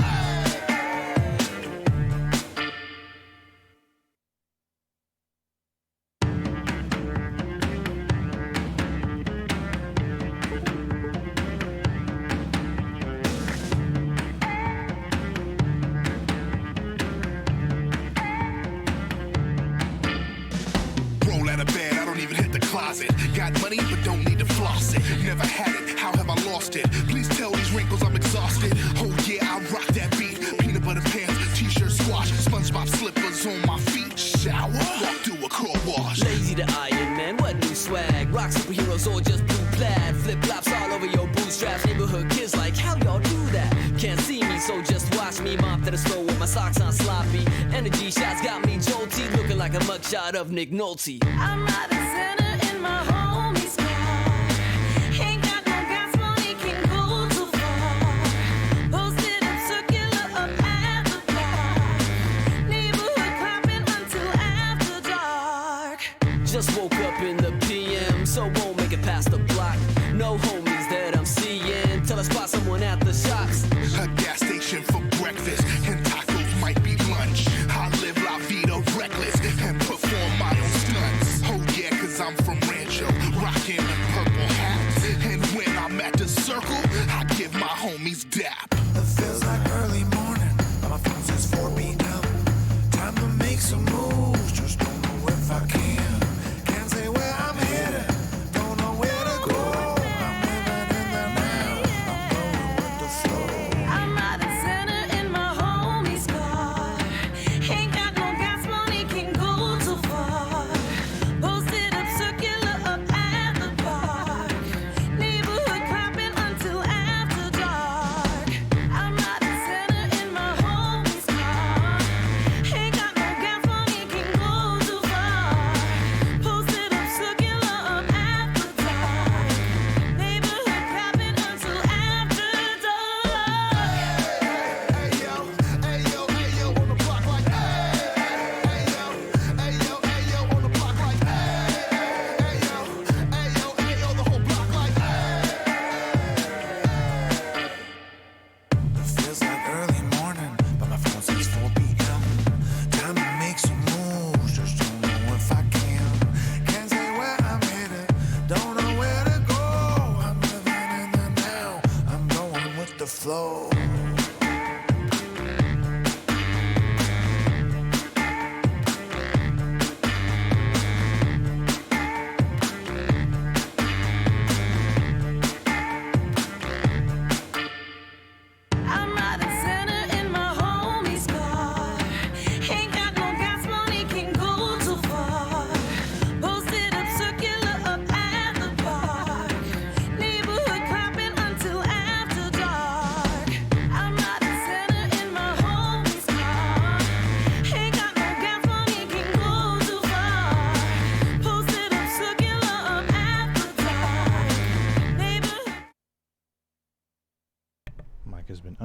Roll out of bed, I don't even hit the closet. Got money, but don't need to floss it. Never had it, how have I lost it? Please tell these wrinkles I'm exhausted. Oh yeah, I rock that beat. Peanut butter pants, t-shirt squash, SpongeBob slippers on my feet. Shower, walk through a car wash. Lazy to Iron Man, what new swag? Rock superheroes or just blue plaid? Flip-flops all over your bootstraps. Neighborhood kids like, how y'all do that? Can't see me, so just watch me. Mop to the store with my socks on sloppy. Energy shots got me jolty, looking like a mugshot of Nick Nolte. I'm not a center in my homie's car. Ain't got no gas money, can't go too far. Posted up circular up at the park. Neighborhood clapping until after dark. Just woke up in the PM, so won't make it past the block. No homies that I'm seeing, till I spot someone at the shops. A gas station for breakfast, and tacos might be lunch. I live la vida reckless, and perform my own stunts. Oh yeah, cause I'm from Rancho, rocking a purple hat. And when I'm at the circle, I give my homies dap. It feels like early morning, but my phone says 4 p.m. Time to make some moves, just don't know if I can. Can't say where I'm headed, don't know where to go. I'm living in the now, I'm going with the flow.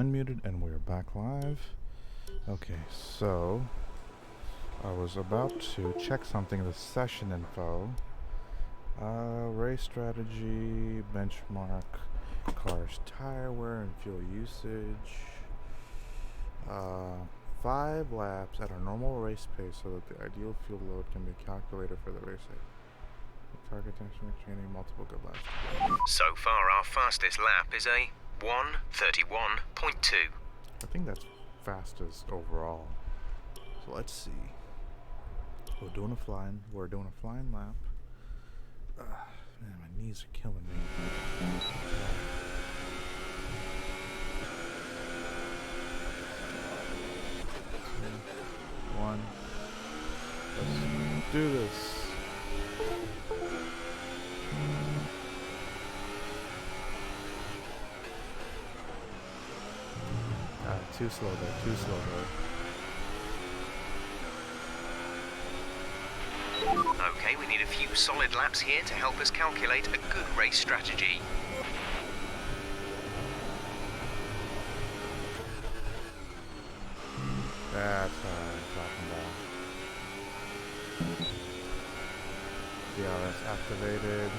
unmuted, and we're back live. Okay, so I was about to check something in the session info. Race strategy, benchmark, car's tire wear and fuel usage. 5 laps at a normal race pace so that the ideal fuel load can be calculated for the race. Target tension training multiple good laps. So far, our fastest lap is a 1:31.2. I think that's fastest overall. So let's see. We're doing a flying lap. Man, my knees are killing me. 1. Let's do this. Too slow there, too slow there. Okay, we need a few solid laps here to help us calculate a good race strategy. That's what I'm talking about. DRS activated.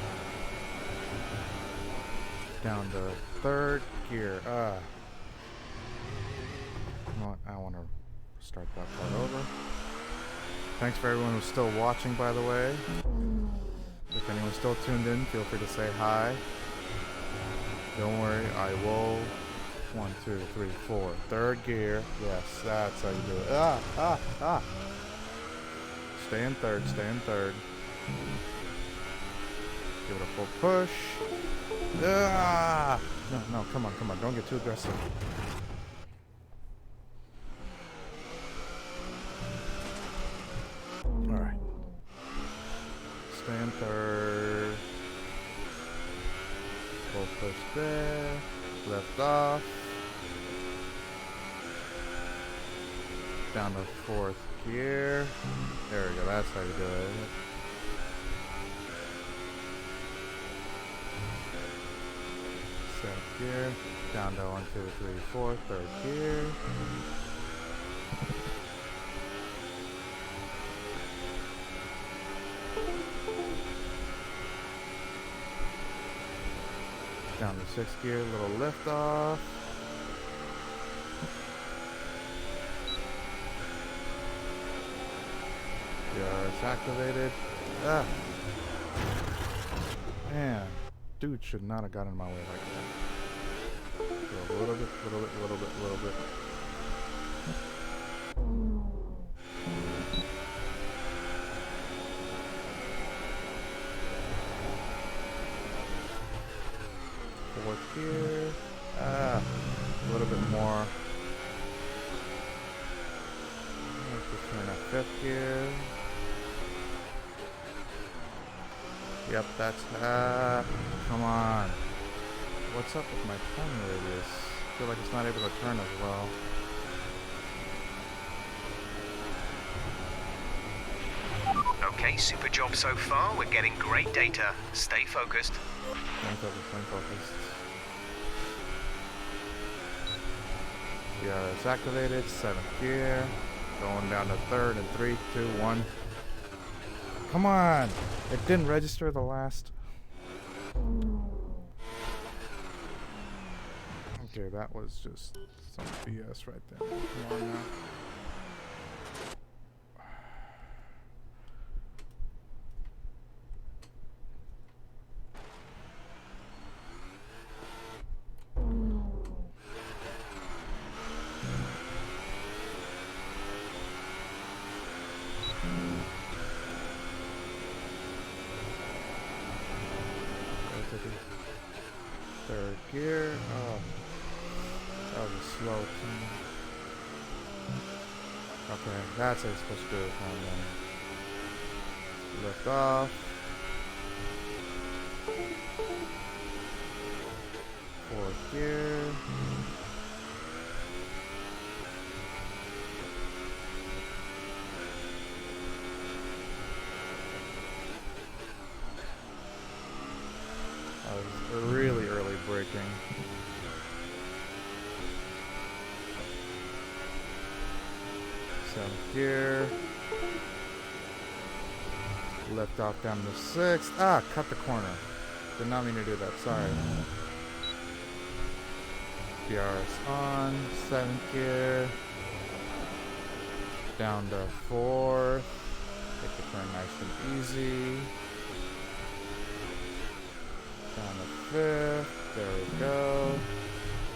Down to 3rd gear. I want to start that part over. Thanks for everyone who's still watching, by the way. If anyone's still tuned in, feel free to say hi. Don't worry, I will. 1, 2, 3, 4. 3rd gear. Yes, that's how you do it. Stay in 3rd, stay in 3rd. Give it a full push. No, come on, don't get too aggressive. Alright. Stay in 3rd. Full push there. Left off. Down to 4th gear. There we go, that's how you do it. Gear, down to 1, 2, 3, 4, 3rd gear. Down to 6th gear, little lift off. DRS activated. Man, dude should not have gotten in my way like that. A little bit. 4th gear. A little bit more. Just turn up 5th gear. Yep, that's come on. What's up with my turn radius? I feel like it's not able to turn as well. Okay, super job so far. We're getting great data. Stay focused. Stay focused. Yeah, it's activated. 7th gear. Going down to 3rd in 3, 2, 1. Come on! It didn't register the last. Okay, that was just some BS right there. Come on now. Third gear. Oh, that was a slow turn. Okay, that's how you're supposed to do it. Lift off. 4th gear. That was really early braking. 7th gear. Lift off down to 6th. Ah, cut the corner. Did not mean to do that, sorry. DRS on, 7th gear. Down to 4th. Take the turn nice and easy. Down to 5th. There we go.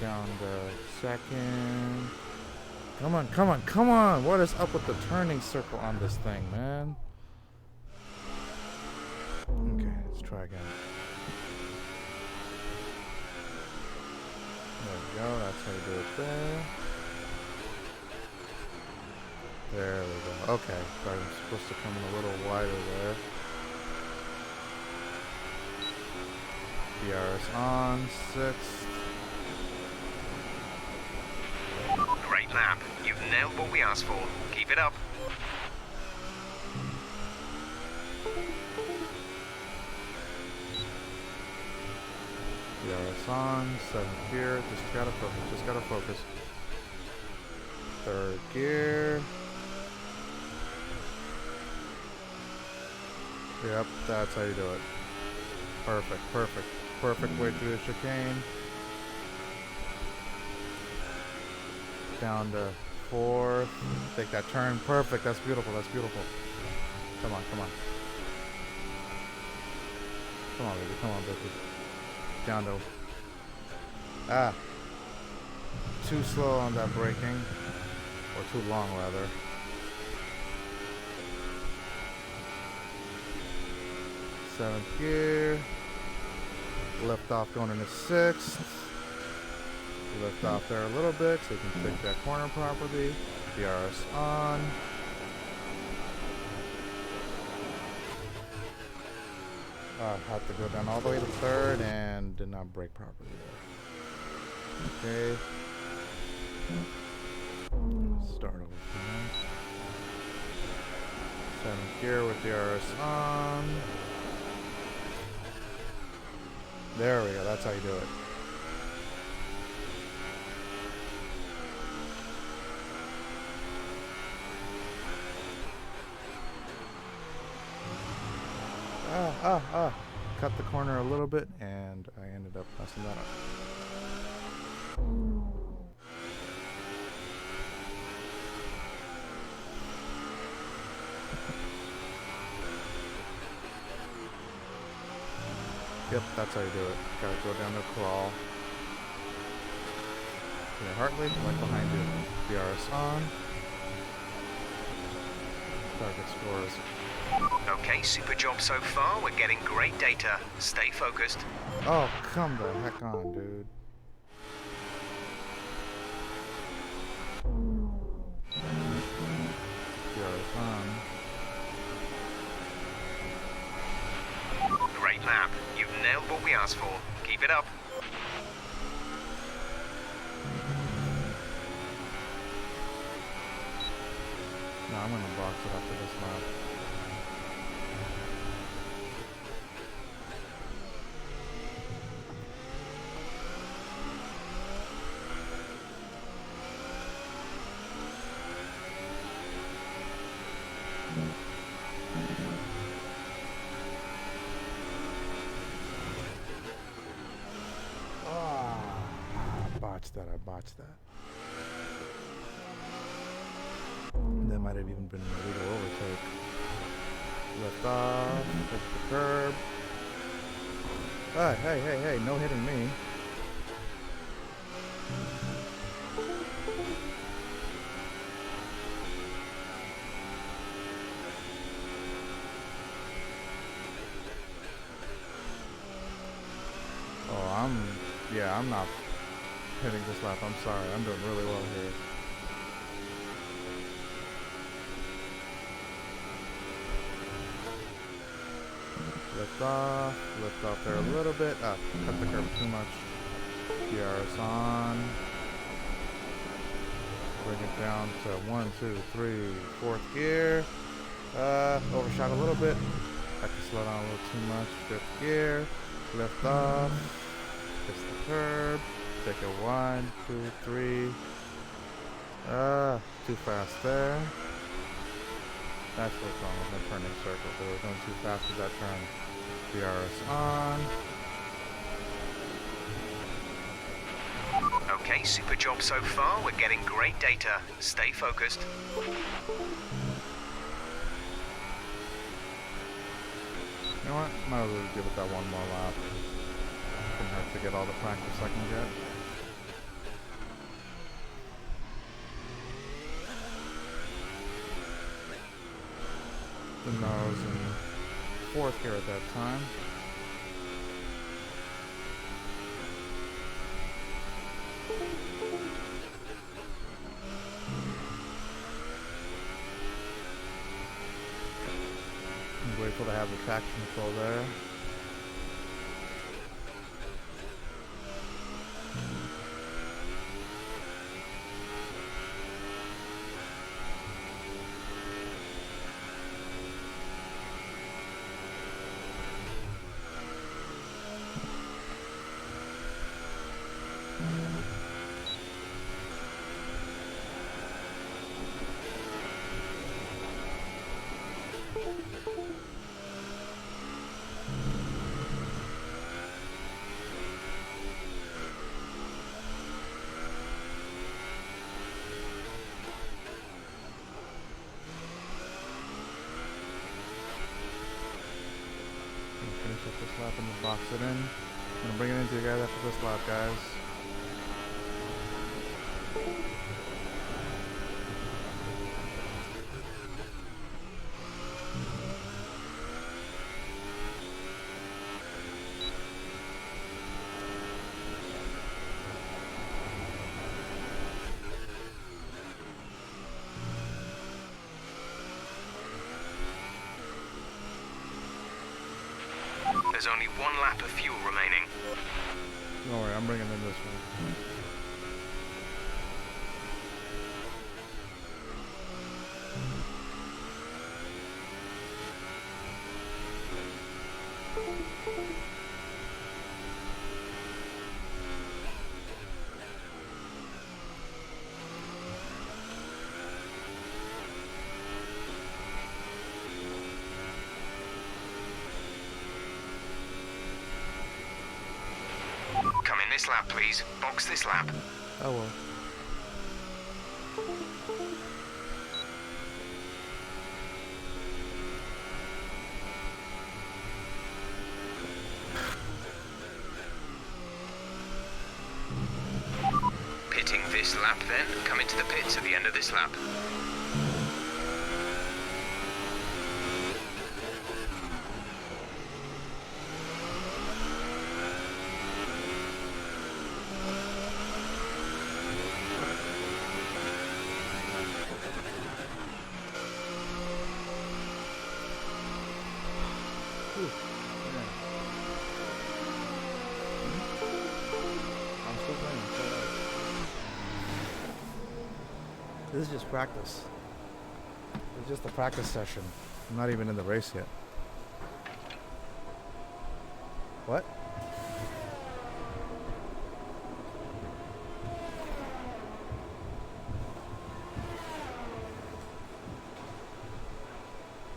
Down to 2nd. Come on, come on, come on! What is up with the turning circle on this thing, man? Okay, let's try again. There we go, that's how you do it there. There we go. Okay, so I'm supposed to come in a little wider there. DRS on, 6th. Great lap. You've nailed what we asked for. Keep it up. DRS on, 7th gear. Just gotta focus, just gotta focus. 3rd gear. Yep, that's how you do it. Perfect, perfect. Perfect way through the chicane. Down to 4th. Take that turn. Perfect. That's beautiful. That's beautiful. Come on, come on. Come on, baby. Come on, baby. Down to... Ah. Too slow on that braking. Or too long, rather. Seventh gear. Lift off going into 6th. Lift off there a little bit so you can take that corner properly. DRS on. Have to go down all the way to 3rd and did not brake properly there. Okay. Start over here. 7th gear with DRS on. There we go, that's how you do it. Cut the corner a little bit and I ended up messing that up. Yep, that's how you do it. Gotta go down the crawl. Yeah, Hartley, right behind you. DRS on. Target scores. Okay, super job so far. We're getting great data. Stay focused. Oh, come the heck on, dude. DRS on. Great lap. You've nailed what we asked for. Keep it up. No, I'm gonna box it after this lap. I botched that. That might have even been a legal overtake. Lift off, hit the curb. Hey, no hitting me. Oh, I'm not hitting this lap. I'm sorry. I'm doing really well here. Lift off there a little bit. Cut the curb too much. DRS on. Bring it down to 1, 2, 3, 4th gear. Overshot a little bit. Had to slow down a little too much. 5th gear. Lift off. Hits the curb. Take it 1, 2, 3. Too fast there. That's what's wrong with my turning circle. They were going too fast with that turn. DRS on. Okay, super job so far. We're getting great data. Stay focused. You know what? Might as well give it that one more lap. Couldn't hurt to get all the practice I can get. Then I was in fourth here at that time. I'm grateful to have the traction control there. Finish up this lap and just box it in. I'm gonna bring it into you guys after this lap, guys. There's only one lap of fuel remaining. Don't worry, I'm bringing in this one. Come in this lap, please. Box this lap. Oh well. Pitting this lap then. Come into the pits at the end of this lap. I'm still playing. This is just practice. It's just a practice session. I'm not even in the race yet. What?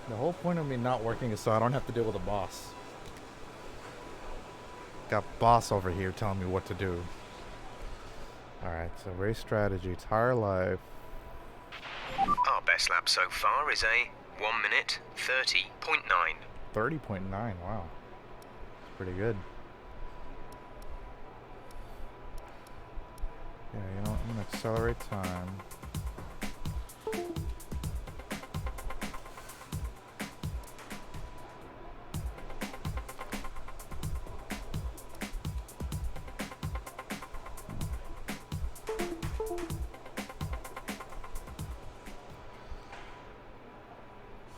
The whole point of me not working is so I don't have to deal with a boss. Got boss over here telling me what to do. Alright, so race strategy, tire life. Our best lap so far is a 1 minute 30.9. 30.9, wow. That's pretty good. Yeah, you know what? I'm gonna accelerate time.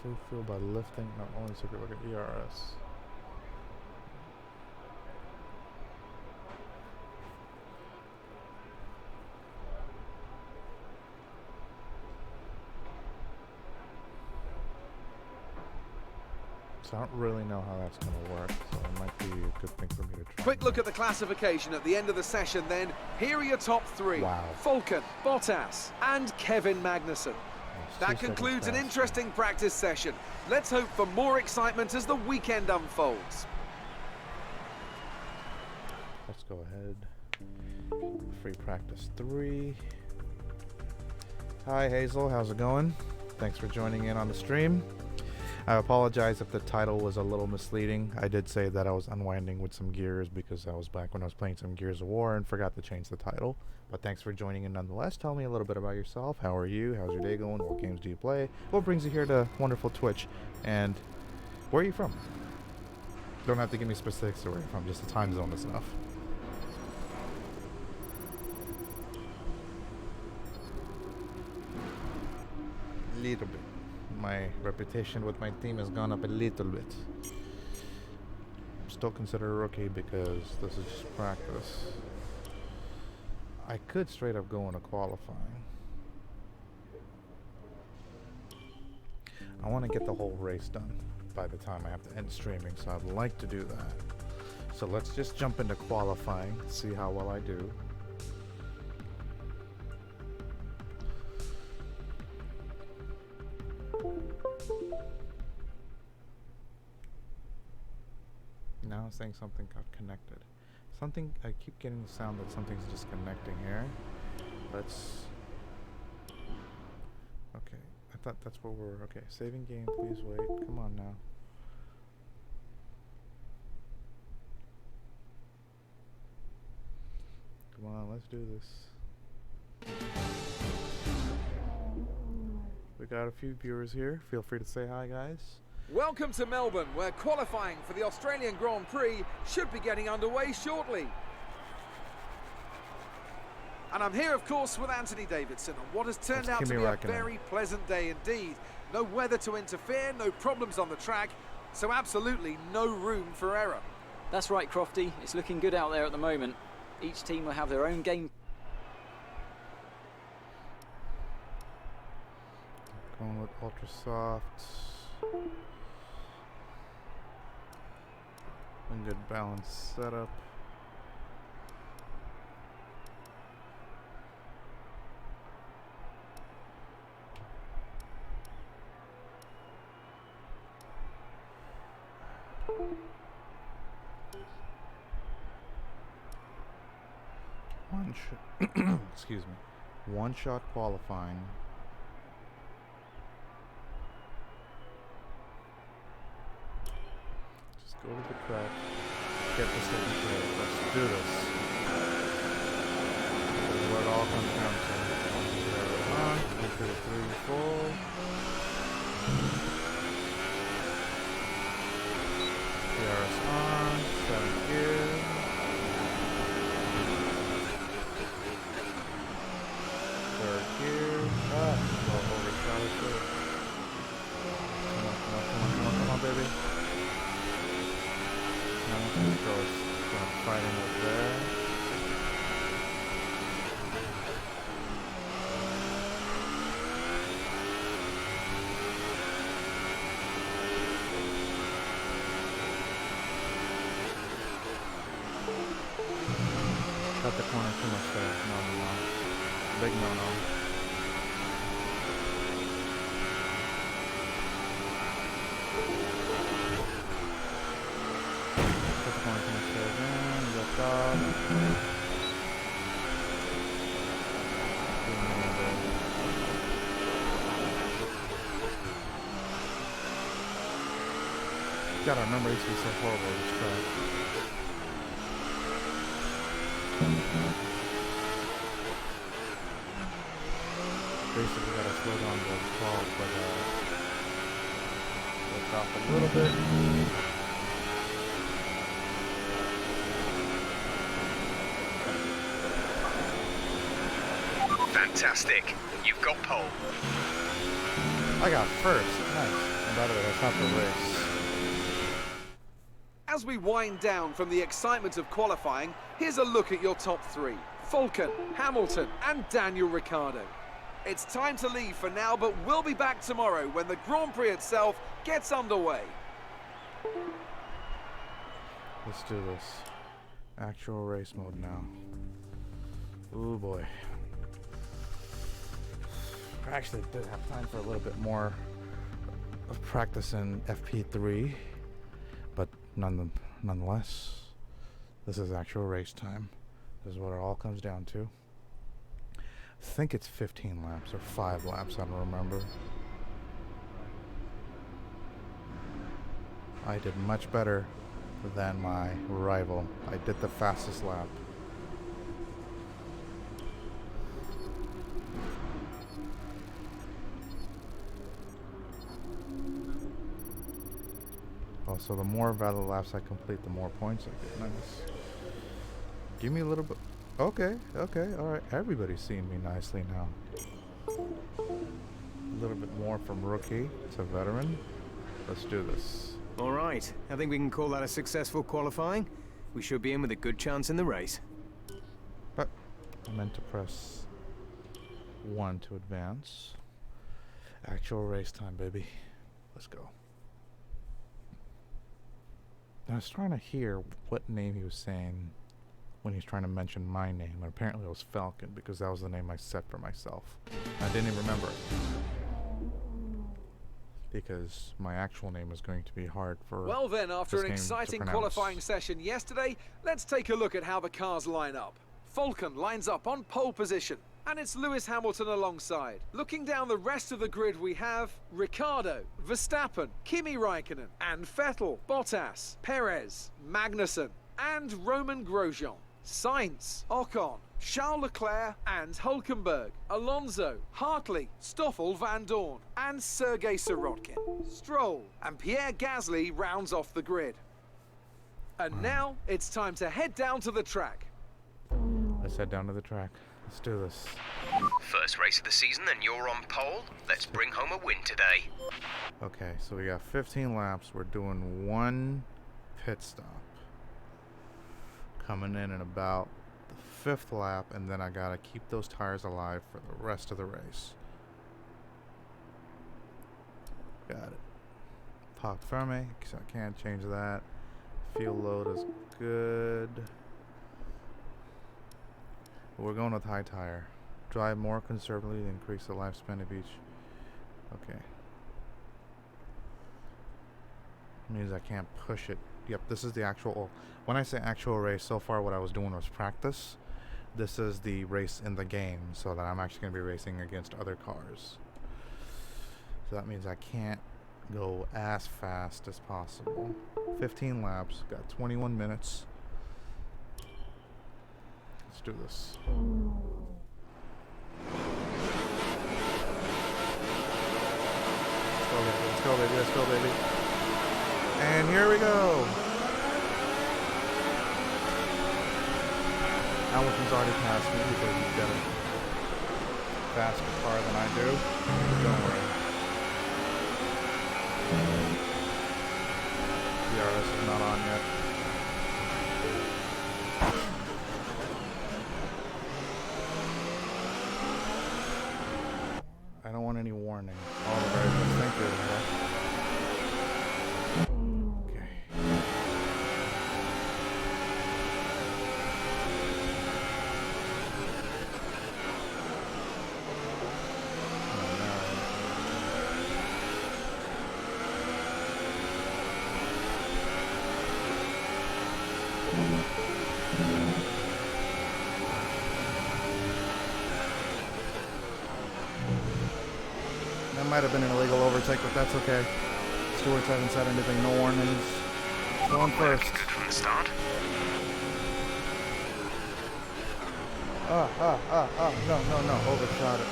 Full fuel by lifting, not only circuit like an ERS. So I don't really know how that's going to work, so it might be a good thing for me to try. Quick look at the classification at the end of the session then. Here are your top three. Wow. Falken, Bottas and Kevin Magnussen. That concludes an interesting practice session. Let's hope for more excitement as the weekend unfolds. Let's go ahead. Free practice 3. Hi Hazel, how's it going? Thanks for joining in on the stream. I apologize if the title was a little misleading. I did say that I was unwinding with some Gears because I was back when I was playing some Gears of War and forgot to change the title. But thanks for joining in nonetheless. Tell me a little bit about yourself. How are you? How's your day going? What games do you play? What brings you here to wonderful Twitch? And where are you from? Don't have to give me specifics of where you're from, just the time zone is enough. Little bit. My reputation with my team has gone up a little bit. I'm still considered a rookie because this is just practice. I could straight up go into qualifying. I want to get the whole race done by the time I have to end streaming, so I'd like to do that. So let's just jump into qualifying, see how well I do. Now it's saying something got connected. Something, I keep getting the sound that something's disconnecting here. Let's... Okay, I thought that's where we're... Okay, saving game, please wait. Come on now. Come on, let's do this. We got a few viewers here. Feel free to say hi, guys. Welcome to Melbourne, where qualifying for the Australian Grand Prix should be getting underway shortly. And I'm here, of course, with Anthony Davidson on what has turned out to be a very pleasant day indeed. No weather to interfere, no problems on the track, so absolutely no room for error. That's right, Crofty. It's looking good out there at the moment. Each team will have their own game. Going with ultra soft. And good balanced setup. Excuse me. One shot qualifying. Just go to the track. Get this taken care of. Let's do this. This is where it all comes down to. 1, 2, 3, 4. PRS on. 7th gear. Third gear. Overshot it. Come on, baby. Gonna fight him up there. Cut the corner too much there. No. Big no. Gotta remember, it used to be so horrible this track. Basically gotta slow down the fall, but lift off a little bit. Fantastic. You've got pole. I got first. Nice. And by the way, that's not the race. As we wind down from the excitement of qualifying, here's a look at your top 3. Falcon, Hamilton and Daniel Ricciardo. It's time to leave for now, but we'll be back tomorrow when the Grand Prix itself gets underway. Let's do this. Actual race mode now. Ooh boy. I actually did have time for a little bit more of practice in FP3, but nonetheless, this is actual race time. This is what it all comes down to. I think it's 15 laps or 5 laps, I don't remember. I did much better than my rival. I did the fastest lap. Oh, so the more valid laps I complete, the more points I get. Nice. Give me a little bit. Okay, alright. Everybody's seeing me nicely now. A little bit more from rookie to veteran. Let's do this. All right, I think we can call that a successful qualifying. We should be in with a good chance in the race. But I meant to press 1 to advance. Actual race time, baby. Let's go. I was trying to hear what name he was saying when he was trying to mention my name, and apparently it was Falcon, because that was the name I set for myself. I didn't even remember it, because my actual name is going to be hard for. Well then, after this an game to exciting pronounce. qualifying session yesterday, let's take a look at how the cars line up. Falcon lines up on pole position, and it's Lewis Hamilton alongside. Looking down the rest of the grid, we have Ricciardo, Verstappen, Kimi Raikkonen, and Vettel, Bottas, Perez, Magnussen, and Roman Grosjean. Sainz, Ocon, Charles Leclerc, and Hulkenberg, Alonso, Hartley, Stoffel Van Dorn, and Sergei Sirotkin. Stroll and Pierre Gasly rounds off the grid. And now it's time to head down to the track. Let's head down to the track. Let's do this. First race of the season and you're on pole. Let's bring home a win today. Okay, so we got 15 laps. We're doing 1 pit stop. Coming in about the 5th lap, and then I gotta keep those tires alive for the rest of the race. Got it. Top firme, because I can't change that. Fuel load is good. We're going with high tire. Drive more conservatively to increase the lifespan of each. Okay. Means I can't push it. Yep, this is the actual. When I say actual race, so far what I was doing was practice. This is the race in the game, so that I'm actually going to be racing against other cars. So that means I can't go as fast as possible. 15 laps, got 21 minutes. Let's do this. Let's go, baby. Let's go, baby. And here we go. Hamilton's already passed me because he's got a faster car than I do. Don't worry. DRS is not on yet. I don't want any warning. All the very best. Thank you. Okay. That might have been an illegal overtake, but that's okay. Stewards haven't said anything, no warnings. Going first. Good from the start. No, overshot it.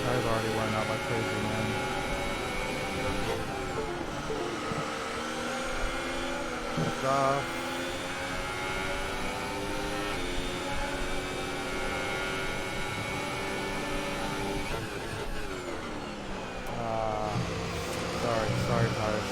Tires already wearing out like crazy, man. Lift off. Sorry tires.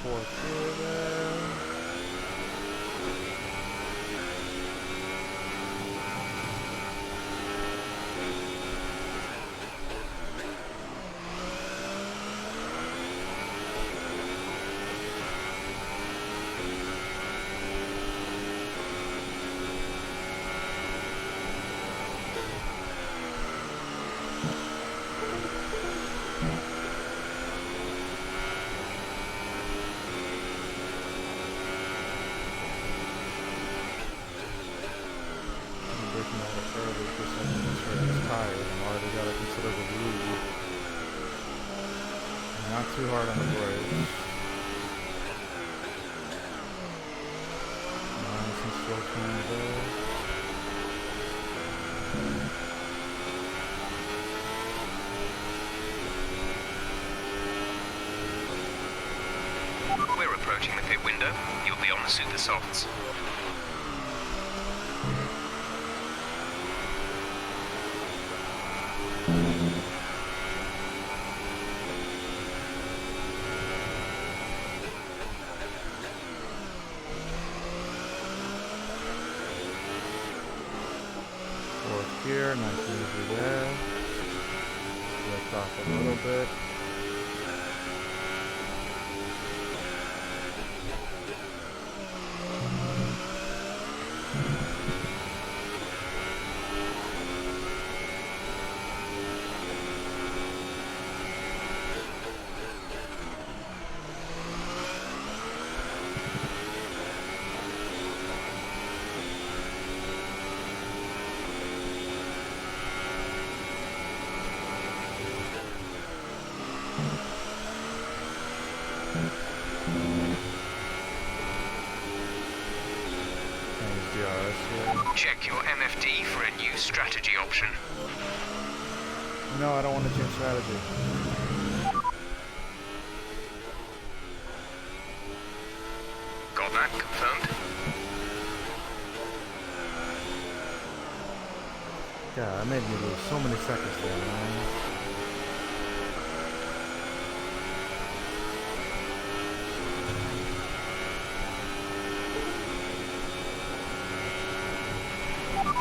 fourth gear there. Not too hard on the brakes. Nice and slow turn there. We're approaching the pit window. You'll be on the super softs. Fourth gear, nice and easy there. Lift off a little bit. Check your MFD for a new strategy option. No, I don't want to change strategy. Got that confirmed? Yeah, that made me lose so many seconds there, man.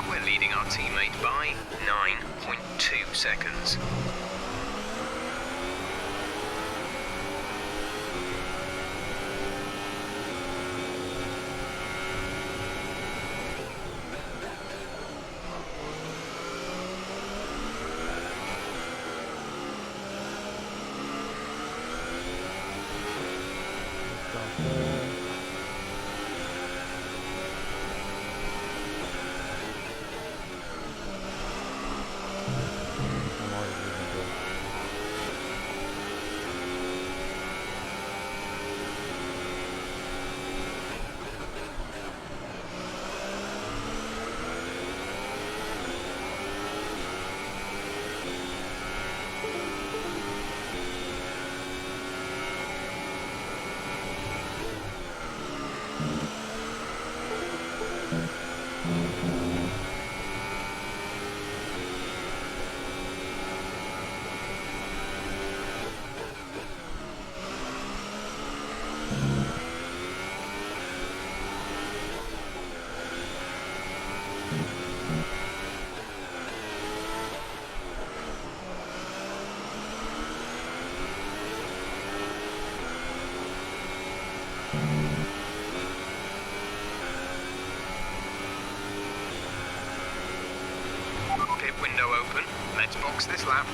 We're leading our teammate by 9.2 seconds. Pit window open. Let's box this lap.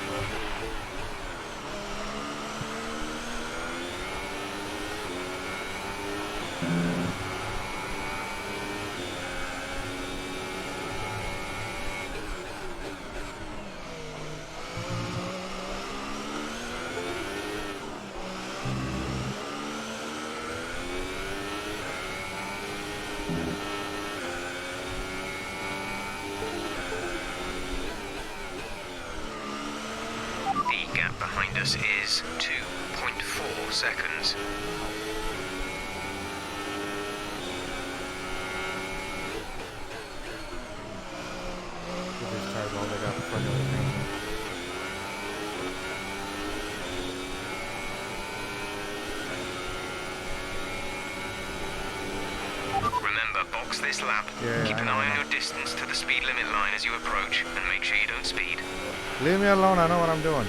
The gap behind us is 2.4 seconds. Give these tires all they got before I go to paint. box this lap. Yeah, Keep I an know, eye I on know. your distance to the speed limit line as you approach, and make sure you don't speed. Leave me alone, I know what I'm doing.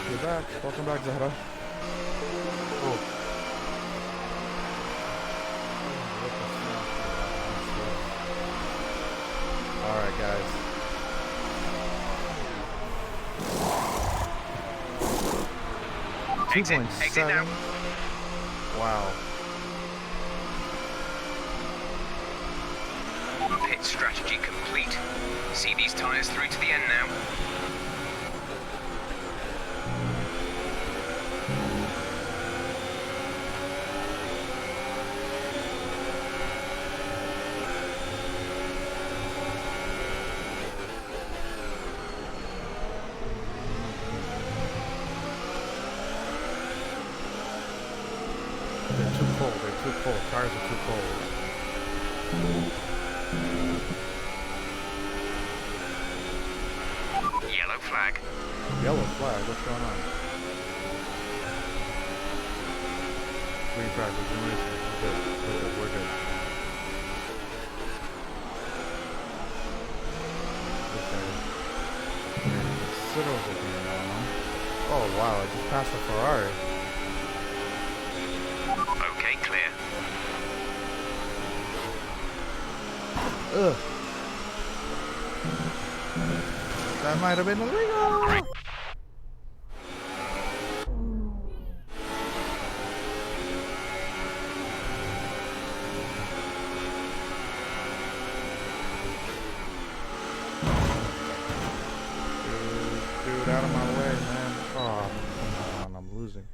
You're back. Welcome back, Zahra. Oh. Alright, guys. Exit 2.7. now. Wow. Pit strategy complete. See these tires through to the end now. They're too cold. They're too cold. Tires are too cold. Yellow flag. Yellow flag. What's going on? Green flag. We're doing racing. We're good. We're good. We're good. Okay. Sit over here now. Oh wow! I just passed a Ferrari. Okay, clear. Ugh. That might have been illegal. Dude, out of my way, man. Oh, come on, I'm losing.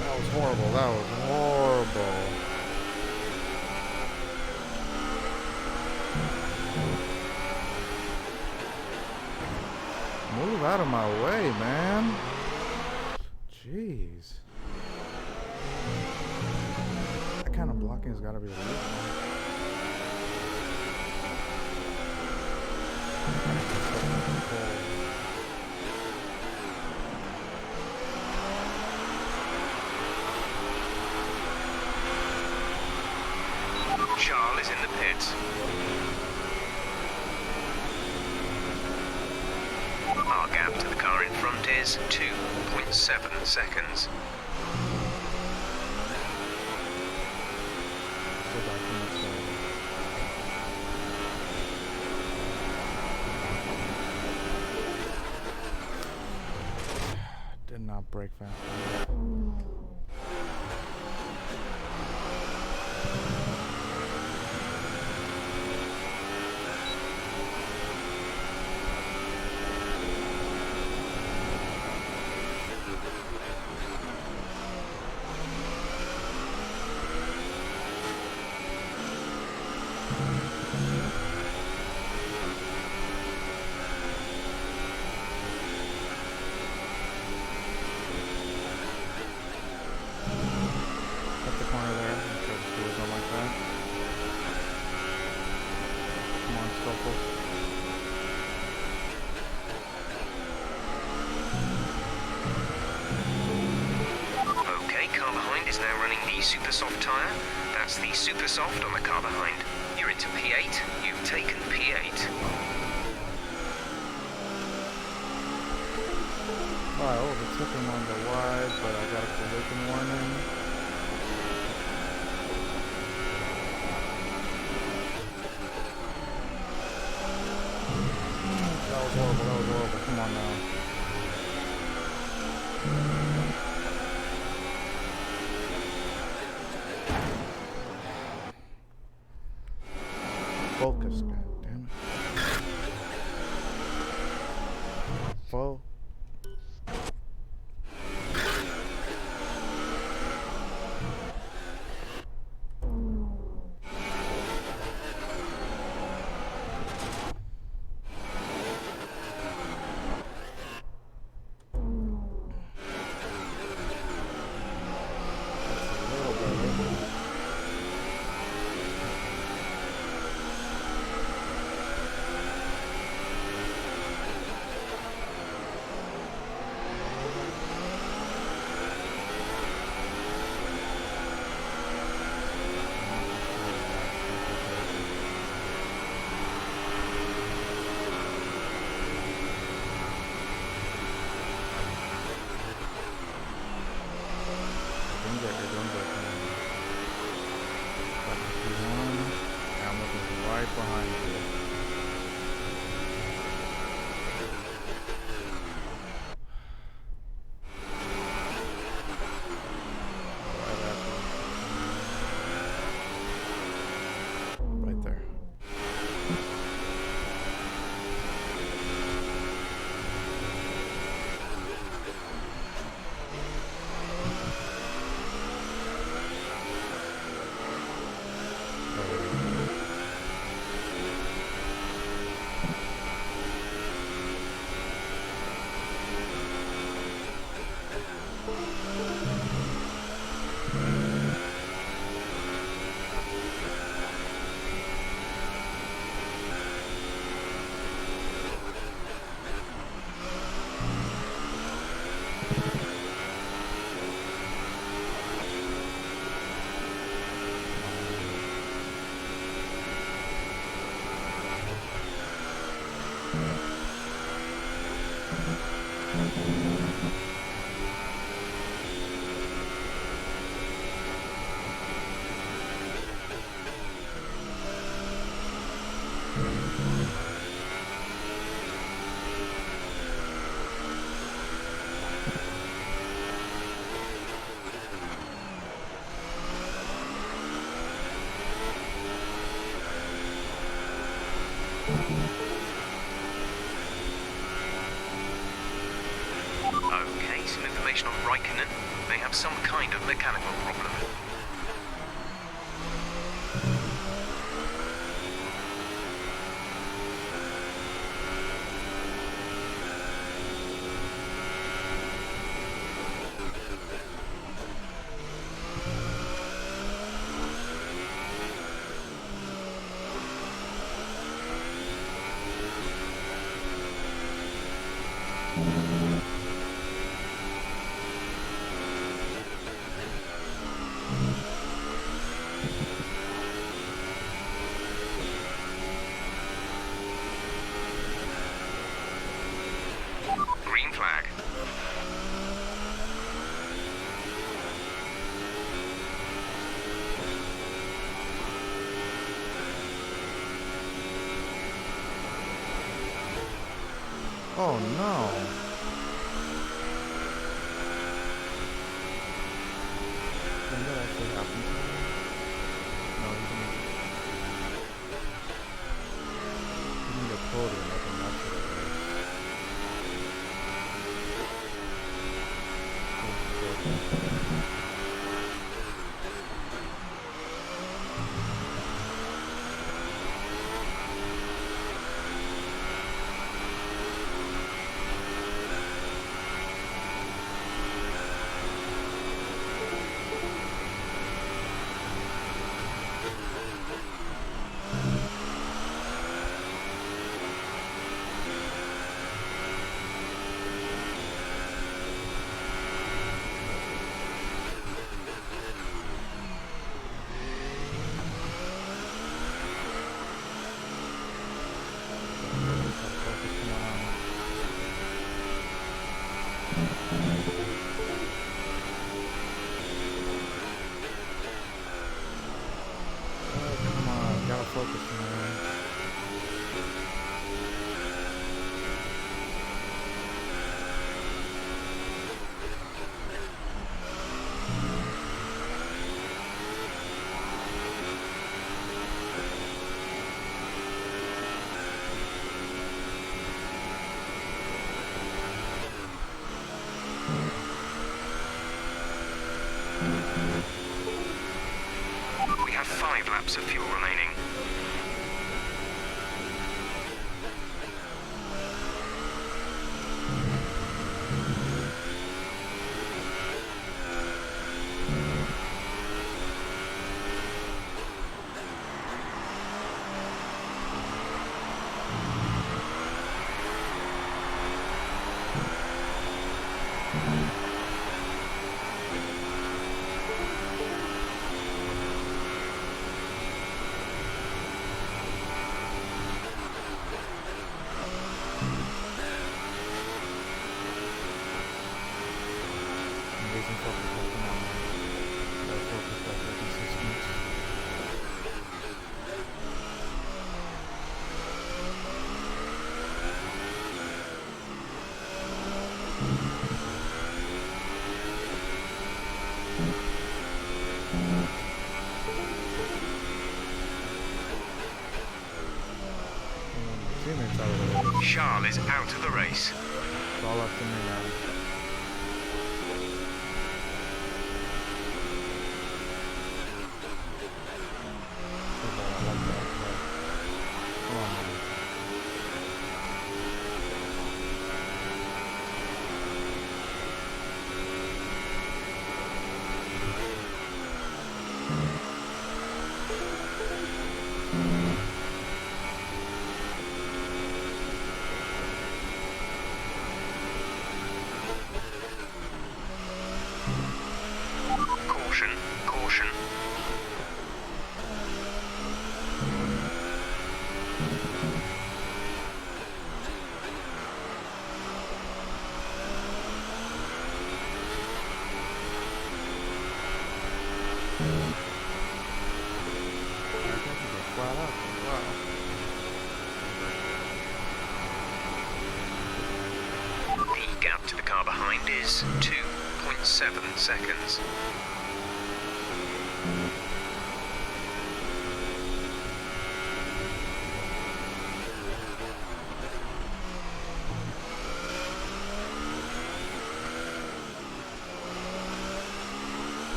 That was horrible. That was horrible. Move out of my way, man. Jeez. That kind of blocking has got to be illegal. Charles is in the pits. Our gap to the car in front is 2.7 seconds. Did not brake fast. Cut the corner there. Make sure the screws don't like that. Come on, Stoffel. Okay, car behind is now running the super soft tyre. That's the super soft on the car behind. You're into P8. You've taken P8. took him on the wide, but I got a collision warning. That was horrible, that was horrible. Come on now. Focus, god damn it. Full. Okay, some information on Raikkonen. They have some kind of mechanical problem. Green flag. Oh no. When did that actually happen to him? No, he didn't get pulled or nothing. That's what it was. laps of fuel remaining. Charles is out of the race. It's all up to me now. Come on, man. Caution, caution. Flat out. Wow. The gap to the car behind is 2.7 seconds.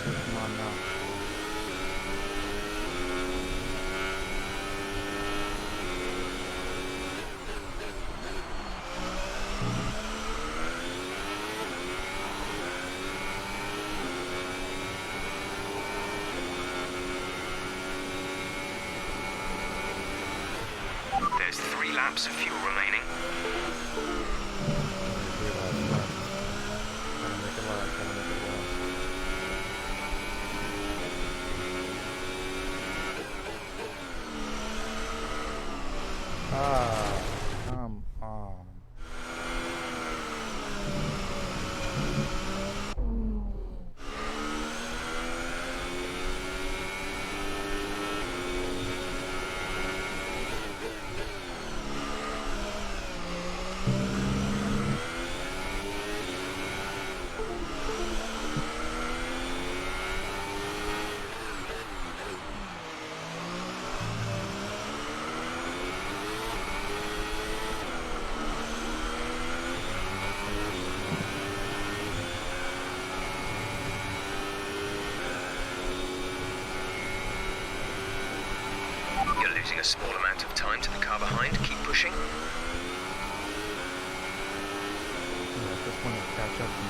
Come on now. There's 3 laps of fuel remaining. Gotta make it last, gotta make it last. Ah, come on. You're losing a small amount of time to the car behind. Keep pushing. Yeah, I just want to catch up to me.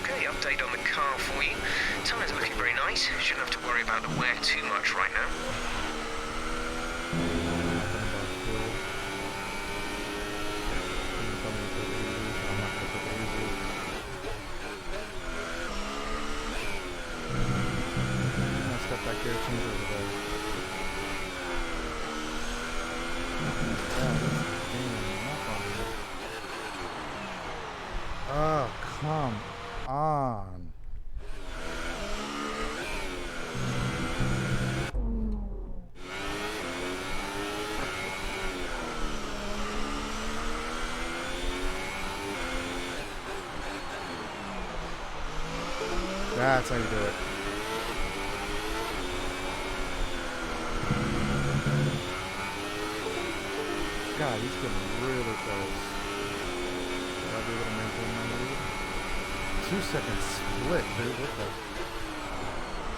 Okay, update on the car for you. Tyres looking very nice. Shouldn't have to worry about the wear too much right now. Nothing about fuel. Can you tell me if there's change over there. Oh, come on. That's how you do it. God, he's getting really close. Will I be able to maintain my lead? 2 seconds split, dude. What the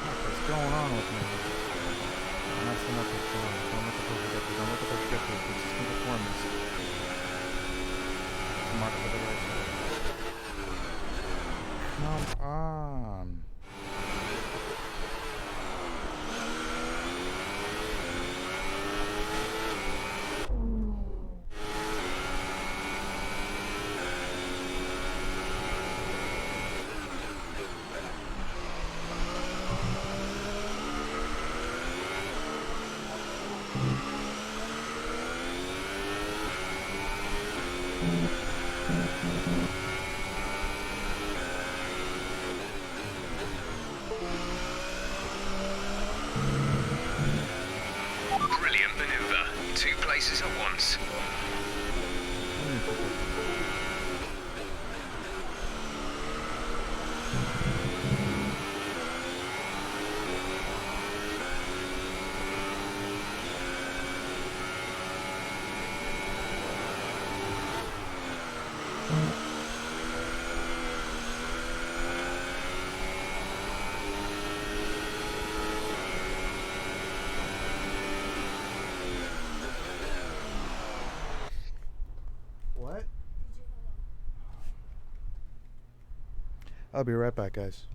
heck is going on with me? I'm messing up this one. Don't let the pressure get through. Don't let the pressure get through. Consistent performance. Mark for the right side. Come on. Brilliant maneuver. 2 places at once. What? I'll be right back, guys.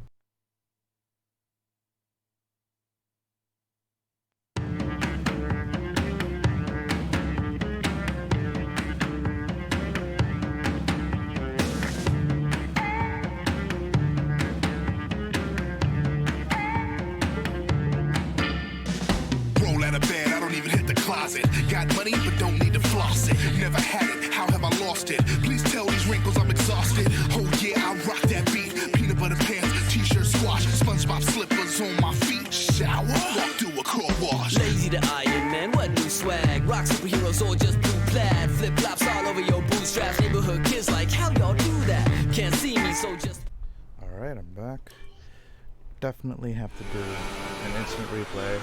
Roll out of bed, I don't even hit the closet. Got money, but don't need to floss it. Never had it, how have I lost it? Please tell these wrinkles I'm exhausted. Oh yeah, I rock that beat. Peanut butter pants, t-shirt squash, SpongeBob slippers on my feet. Shower, walk through a car wash. Lazy to Iron Man, what new swag? Rock superheroes or just blue plaid? Flip flops all over your bootstraps. Neighborhood kids like, how y'all do that? Can't see me, so just. Alright, I'm back. Definitely have to do an instant replay.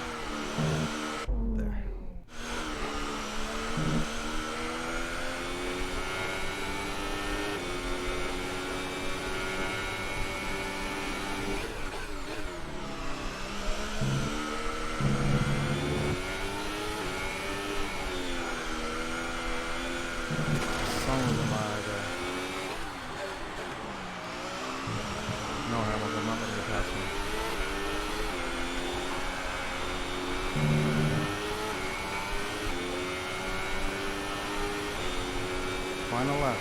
There. Someone's in my eye there. No, Hamilton, not letting you pass me. Final lap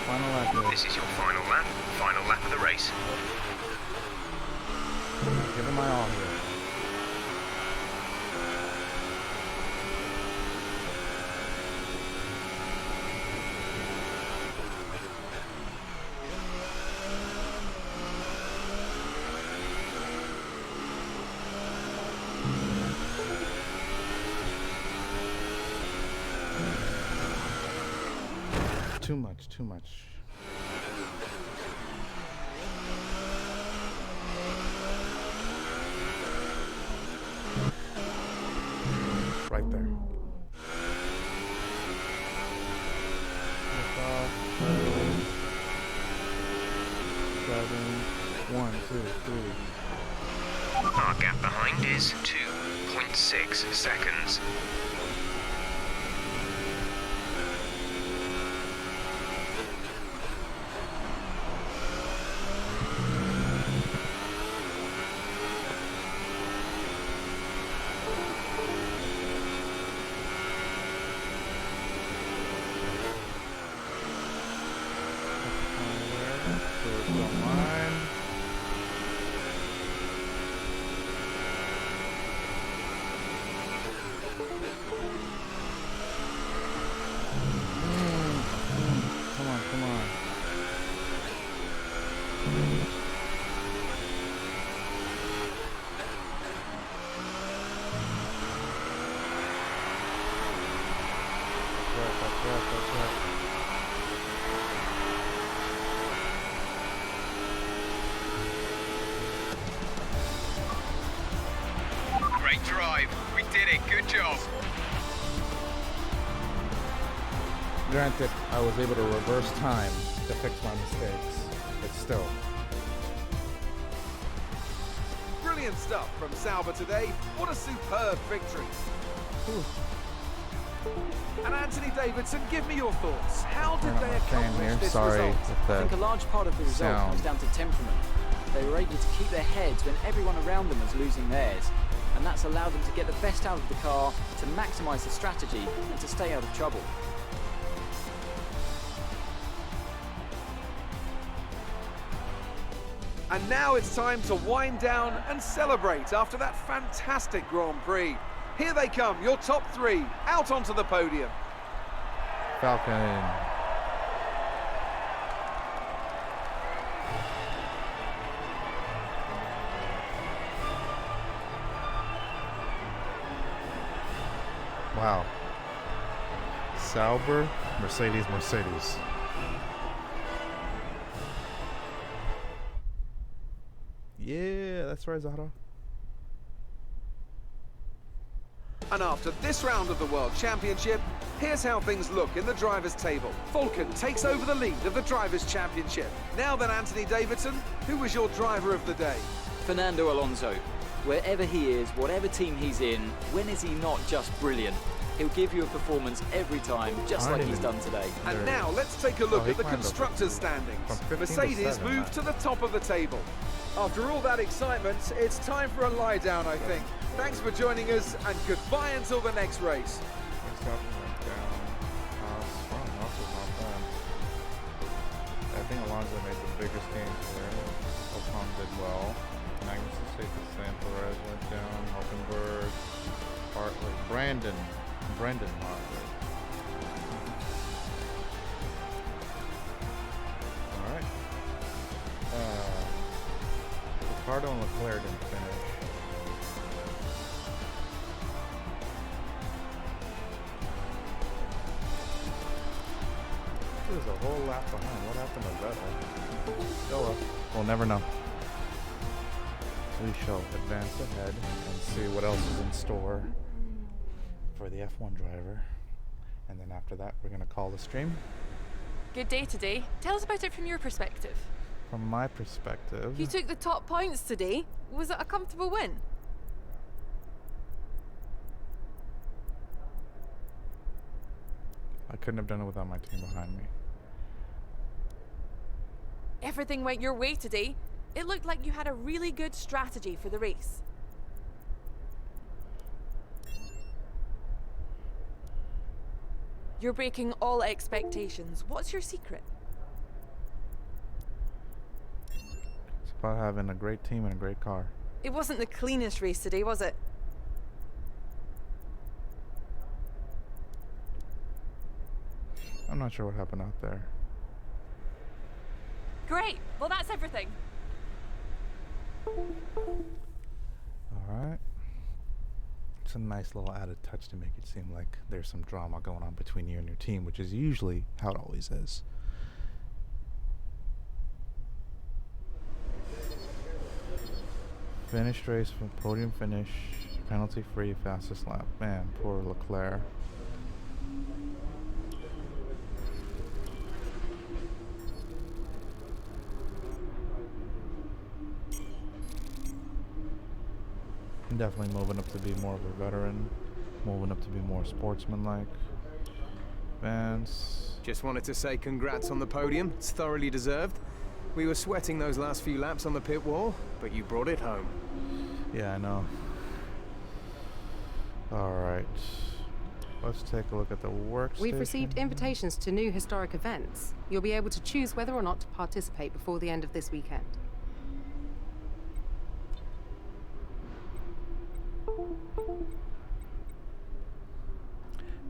here. This is your final lap of the race. Give it my all here. Too much. Right there. Lift off. 7, 1, 2, 3. Our gap behind is 2.6 seconds. Great drive. We did it. Good job. Granted, I was able to reverse time to fix my mistakes, but still. Brilliant stuff from Sauber today. What a superb victory. And Anthony Davidson, give me your thoughts. How did they accomplish this Sorry result? if I think a the large part of the result sound. comes down to temperament. They were able to keep their heads when everyone around them was losing theirs, and that's allowed them to get the best out of the car, to maximise the strategy, and to stay out of trouble. And now it's time to wind down and celebrate after that fantastic Grand Prix. Here they come, your top three, out onto the podium. Falcon. Wow. Sauber, Mercedes, Mercedes. Yeah, that's right, Zahra. And after this round of the World Championship, here's how things look in the drivers' table. Vulcan takes over the lead of the drivers' championship. Now then, Anthony Davidson, who was your driver of the day? Fernando Alonso. Wherever he is, whatever team he's in, when is he not just brilliant? He'll give you a performance every time, just like he's done today. And now let's take a look he at the climbed up constructors' standings. from 15 to Mercedes 7, moved to the top of the table. After all that excitement, it's time for a lie down, I think. Thanks for joining us, and goodbye until the next race. I think Alonso made the biggest gains there. Ocon did well. Magnussen stayed the same. Perez went down. Hulkenberg, Hartley, Brendan Hartley. All right. Ricardo and Leclerc didn't finish. There's a whole lap behind. What happened to that? Oh well. We'll never know. We shall advance ahead and see what else is in store for the F1 driver. And then after that, we're going to call the stream. Good day today. Tell us about it from your perspective. From my perspective, You took the top points today. Was it a comfortable win? I couldn't have done it without my team behind me. Everything went your way today. It looked like you had a really good strategy for the race. You're breaking all expectations. What's your secret? It's about having a great team and a great car. It wasn't the cleanest race today, was it? I'm not sure what happened out there. Great. Well, that's everything. Alright. It's a nice little added touch to make it seem like there's some drama going on between you and your team, which is usually how it always is. Finished race from podium finish, penalty free, fastest lap. Man, poor Leclerc. Definitely moving up to be more of a veteran, moving up to be more sportsmanlike. Vance. Just wanted to say congrats on the podium. It's thoroughly deserved. We were sweating those last few laps on the pit wall, but you brought it home. Yeah, I know. Alright. Let's take a look at the workstation. We've received invitations to new historic events. You'll be able to choose whether or not to participate before the end of this weekend.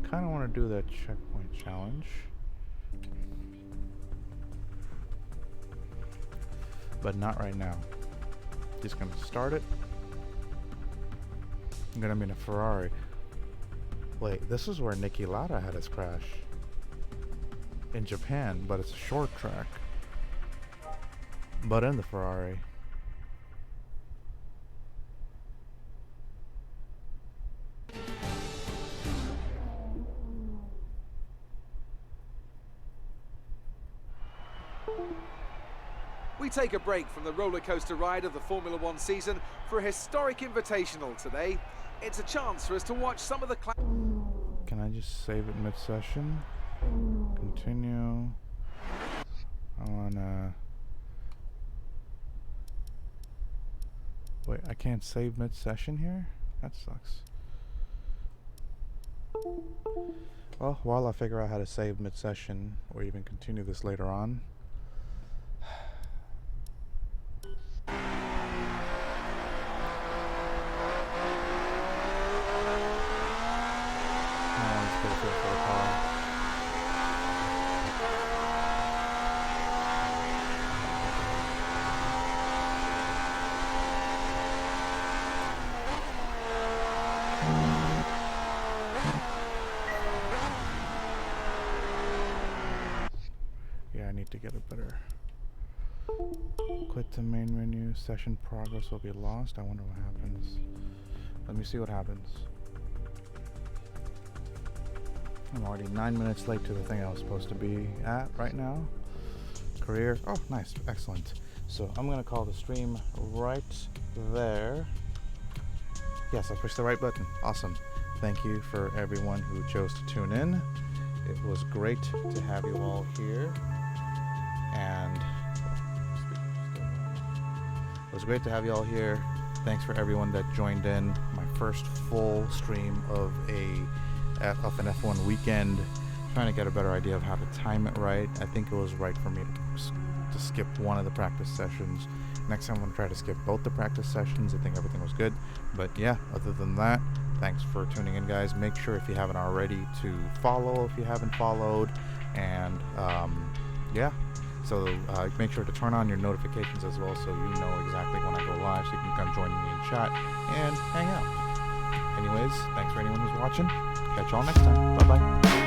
Kind of want to do that checkpoint challenge, but not right now. Just gonna start it. I'm gonna be in a Ferrari. Wait, this is where Niki Lauda had his crash. in Japan, but it's a short track. But in the Ferrari. We take a break from the roller coaster ride of the Formula One season for a historic invitational today. It's a chance for us to watch some of the Can I just save it mid-session? Continue. I wanna... Wait, I can't save mid-session here? That sucks. Well, while I figure out how to save mid-session, or even continue this later on, let's get a feel for the car. Yeah, I need to get a better... Quit the main menu. Session progress will be lost. I wonder what happens. Let me see what happens. I'm already 9 minutes late to the thing I was supposed to be at right now. Career. Oh, nice. Excellent. So I'm going to call the stream right there. Yes, I pushed the right button. Awesome. Thank you for everyone who chose to tune in. It was great to have you all here. And it was great to have you all here. Thanks for everyone that joined in. My first full stream of an F1 weekend. Trying to get a better idea of how to time it right. I think it was right for me to skip one of the practice sessions. Next time I'm gonna try to skip both the practice sessions. I think everything was good. But yeah, other than that, thanks for tuning in, guys. Make sure if you haven't already to follow if you haven't followed. And yeah. So make sure to turn on your notifications as well so you know exactly when I go live, so you can come join me in chat and hang out. Anyways, thanks for anyone who's watching. Catch y'all next time. Bye-bye.